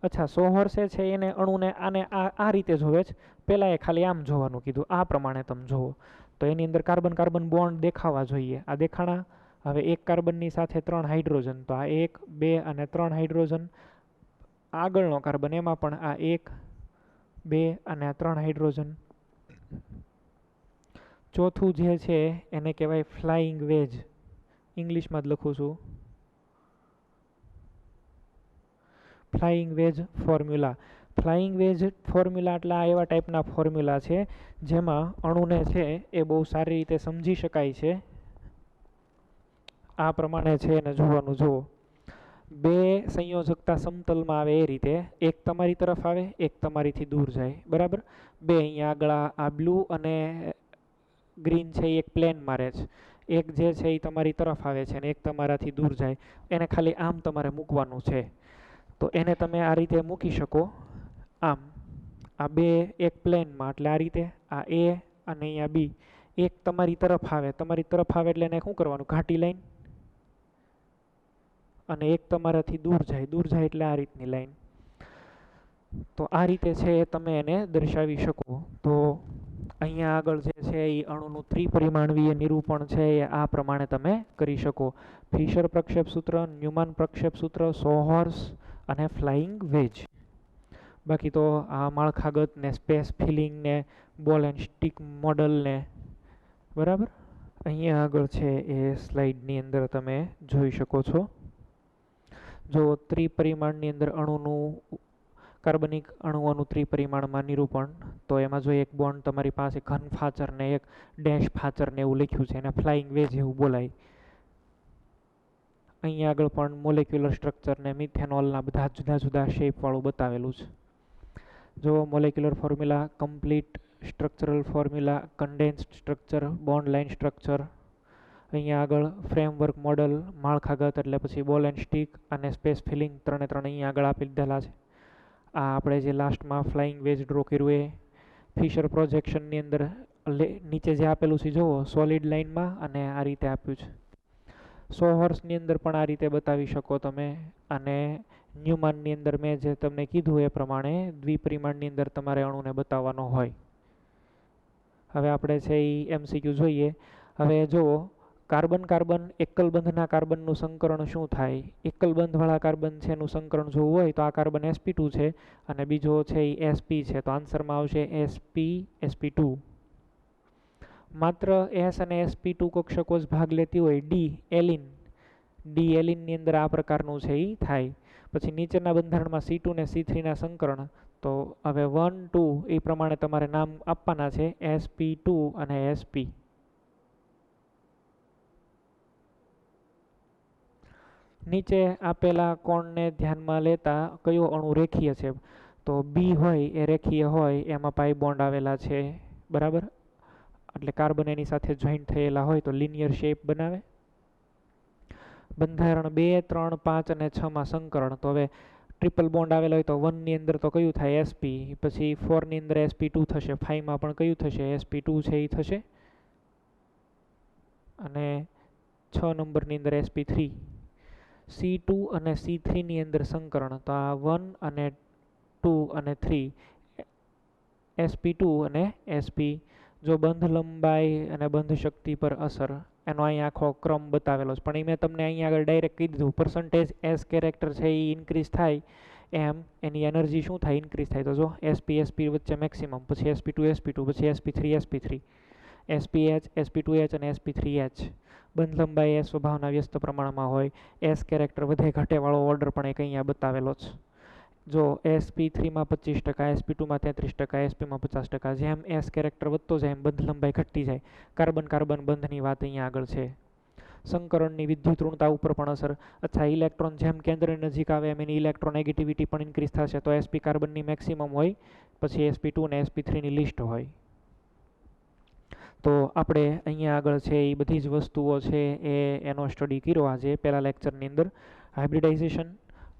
અચ્છા, સોહોર્સે છે એને અણુને આને આ રીતે જોવે છે. પહેલાં એ ખાલી આમ જોવાનું કીધું, આ પ્રમાણે તમે જુઓ તો એની અંદર કાર્બન કાર્બન બોન્ડ દેખાવા જોઈએ. આ દેખાણા. હવે એક કાર્બનની સાથે 3 હાઇડ્રોજન, તો આ 1 2 અને 3 હાઇડ્રોજન. આગળનો કાર્બન એમાં પણ આ 1 2 અને 3 હાઇડ્રોજન. ચોથું જે છે એને કહેવાય ફ્લાઇંગ વેજ. ઇંગ્લિશમાં જ લખું છું, flying veg formula. Flying veg formula એટલે આ એવા ટાઈપના ફોર્મ્યુલા છે જેમાં અણુને છે એ બહુ સારી રીતે સમજી શકાય છે. આ પ્રમાણે છે એને જોવાનું. જુઓ, બે સંયોજકતા સમતલમાં આવે એ રીતે, એક તમારી તરફ આવે, એક તમારીથી દૂર જાય. બરાબર, બે અહીંયા આગળ આ બ્લુ અને ગ્રીન છે એ એક પ્લેન મારે છે. એક જે છે એ તમારી તરફ આવે છે અને એક તમારાથી દૂર જાય. એને ખાલી આમ તમારે મૂકવાનું છે. તો એને તમે આ રીતે મૂકી શકો, આમ. આ બે એક પ્લેનમાં, એટલે આ રીતે આ એ અને અહીંયા બી. એક તમારી તરફ આવે, તમારી તરફ આવે એટલે એને શું કરવાનું, ઘાટી લાઈન. અને એક તમારાથી દૂર જાય, દૂર જાય એટલે આ રીતની લાઈન. તો આ રીતે છે એ તમે એને દર્શાવી શકો. તો અહીંયા આગળ જે છે એ અણુનું ત્રિપરિમાણવીય નિરૂપણ છે એ આ પ્રમાણે તમે કરી શકો. ફિશર પ્રક્ષેપ સૂત્ર, ન્યુમાન પ્રક્ષેપ સૂત્ર, સોહર્સ અને ફ્લાઇંગ વેજ. બાકી તો આ માળખાગત ને સ્પેસ ફિલિંગ ને બોલ એન્ડ સ્ટિક મોડલ ને, બરાબર. અહીંયા આગળ છે એ સ્લાઇડની અંદર તમે જોઈ શકો છો. જો ત્રિપરિમાણની અંદર અણુનું, કાર્બનિક અણુઓનું ત્રિપરિમાણમાં નિરૂપણ, તો એમાં જો એક બોન્ડ તમારી પાસે ઘન ફાચર ને એક ડેશ ફાચર ને એવું લખ્યું છે, એને ફ્લાઇંગ વેજ એવું બોલાય. અહીંયા આગળ પણ મોલેક્યુલર સ્ટ્રક્ચર ને મિથેનોલના બધા જુદા જુદા શેપવાળું બતાવેલું છે. જો molecular formula, complete structural formula, condensed structure, bond line structure. અહીંયા આગળ ફ્રેમવર્ક મોડલ, માળખાગત એટલે પછી બોલ એન્ડ સ્ટિક અને સ્પેસ ફિલિંગ, ત્રણે ત્રણ અહીંયા આગળ આપી દીધેલા છે. આ આપણે જે લાસ્ટમાં ફ્લાઇંગ વેજ ડ્રો કર્યું એ ફિશર પ્રોજેક્શનની અંદર નીચે જે આપેલું છે જુઓ, સોલિડ લાઇનમાં અને આ રીતે આપ્યું છે. સોહર્સની અંદર પણ આ રીતે બતાવી શકો તમે. અને ન્યુમાનની અંદર મેં જે તમને કીધું એ પ્રમાણે દ્વિપરિમાણની અંદર તમારે અણુને બતાવવાનો હોય. હવે આપણે છે એ MCQ જોઈએ. હવે જુઓ, કાર્બન કાર્બન એકલ બંધના કાર્બનનું સંકરણ શું થાય? એકલ બંધવાળા કાર્બન છે એનું સંકરણ જોવું હોય તો આ કાર્બન sp2 છે અને બીજો છે એ sp છે. તો આન્સરમાં આવશે sp2. માત્ર S અને sp2 કક્ષકો જ ભાગ લેતી હોય ડી એલિનની અંદર આ પ્રકારનું છે એ થાય. પછી નીચેના બંધારણમાં C2 ને C3 ના સંકરણ. તો હવે 1, 2 એ પ્રમાણે તમારે નામ આપવાના છે, sp2 અને sp. નીચે આપેલા કોણને ધ્યાનમાં લેતા કયો અણુ રેખીય છે? તો બી હોય એ રેખીય હોય, એમાં પાઈ બોન્ડ આવેલા છે. બરાબર, એટલે કાર્બન એની સાથે જોઈન્ટ થયેલા હોય તો લિનિયર શેપ બનાવે. બંધારણ 2, 3, 5 અને 6માં સંકરણ. તો હવે ટ્રિપલ બોન્ડ આવેલા હોય તો 1ની અંદર તો કયું થાય? sp. પછી 4ની અંદર sp2 થશે. 5માં પણ કયું થશે? sp2 છે એ થશે. અને 6 નંબરની અંદર sp3. C2 અને C3ની અંદર સંકરણ. તો આ 1 અને 2 અને 3 sp2 અને sp. જો બંધ લંબાઈ અને બંધ શક્તિ પર અસર, એનો અહીં આખો ક્રમ બતાવેલો છે. પણ એ મેં તમને અહીંયા આગળ ડાયરેક્ટ કહી દીધું, પર્સન્ટેજ S કેરેક્ટર છે એ ઇન્ક્રીઝ થાય એમ એની એનર્જી શું થાય? ઇન્ક્રીઝ થાય. તો જો sp વચ્ચે મેક્સિમમ, પછી sp2 પછી sp3 spH, sp2H અને sp3H. બંધ લંબાઈ એ સ્વભાવના વ્યસ્ત પ્રમાણમાં હોય. S કેરેક્ટર વધે ઘટે વાળો ઓર્ડર પણ એક અહીંયા બતાવેલો છે. જો sp3માં 25%, sp2માં 33%, sp માં 50%. જેમ S કેરેક્ટર વધતો જાય એમ બંધ લંબાઈ ઘટતી જાય. કાર્બન કાર્બન બંધની વાત અહીંયા આગળ છે. સંકરણની વિદ્યુત ઋણતા ઉપર પણ અસર. અચ્છા, ઇલેક્ટ્રોન જેમ કેન્દ્રની નજીક આવે એમ એની ઇલેક્ટ્રોનેગેટિવિટી પણ ઇન્ક્રીઝ થશે. તો sp કાર્બનની મેક્સિમમ હોય, પછી sp2 અને sp3ની લિસ્ટ હોય. તો આપણે અહીંયા આગળ છે એ બધી જ વસ્તુઓ છે એનો સ્ટડી કર્યો આજે પહેલા લેક્ચરની અંદર. હાઇબ્રિડાઇઝેશન,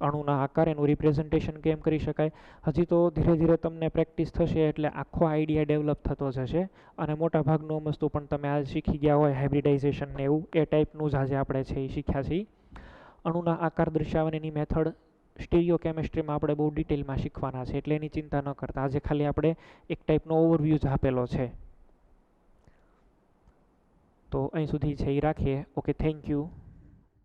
અણુના આકાર, એનું રિપ્રેઝન્ટેશન કેમ કરી શકાય. હજી તો ધીરે ધીરે તમને પ્રેક્ટિસ થશે એટલે આખો આઈડિયા ડેવલપ થતો જશે. અને મોટા ભાગનું વસ્તુ પણ તમે આજ શીખી ગયા હોય, હાઇબ્રિડાઇઝેશન ને એવું એ ટાઈપનું જ આજે આપણે છે એ શીખ્યા છીએ. અણુના આકાર દર્શાવવાની મેથડ સ્ટીરિયો કેમિસ્ટ્રીમાં આપણે બહુ ડિટેલમાં શીખવાના છે, એટલે એની ચિંતા ન કરતા. આજે ખાલી આપણે એક ટાઈપનો ઓવરવ્યૂ જ આપેલો છે. તો અહીં સુધી છે એ રાખીએ. Okay, thank you.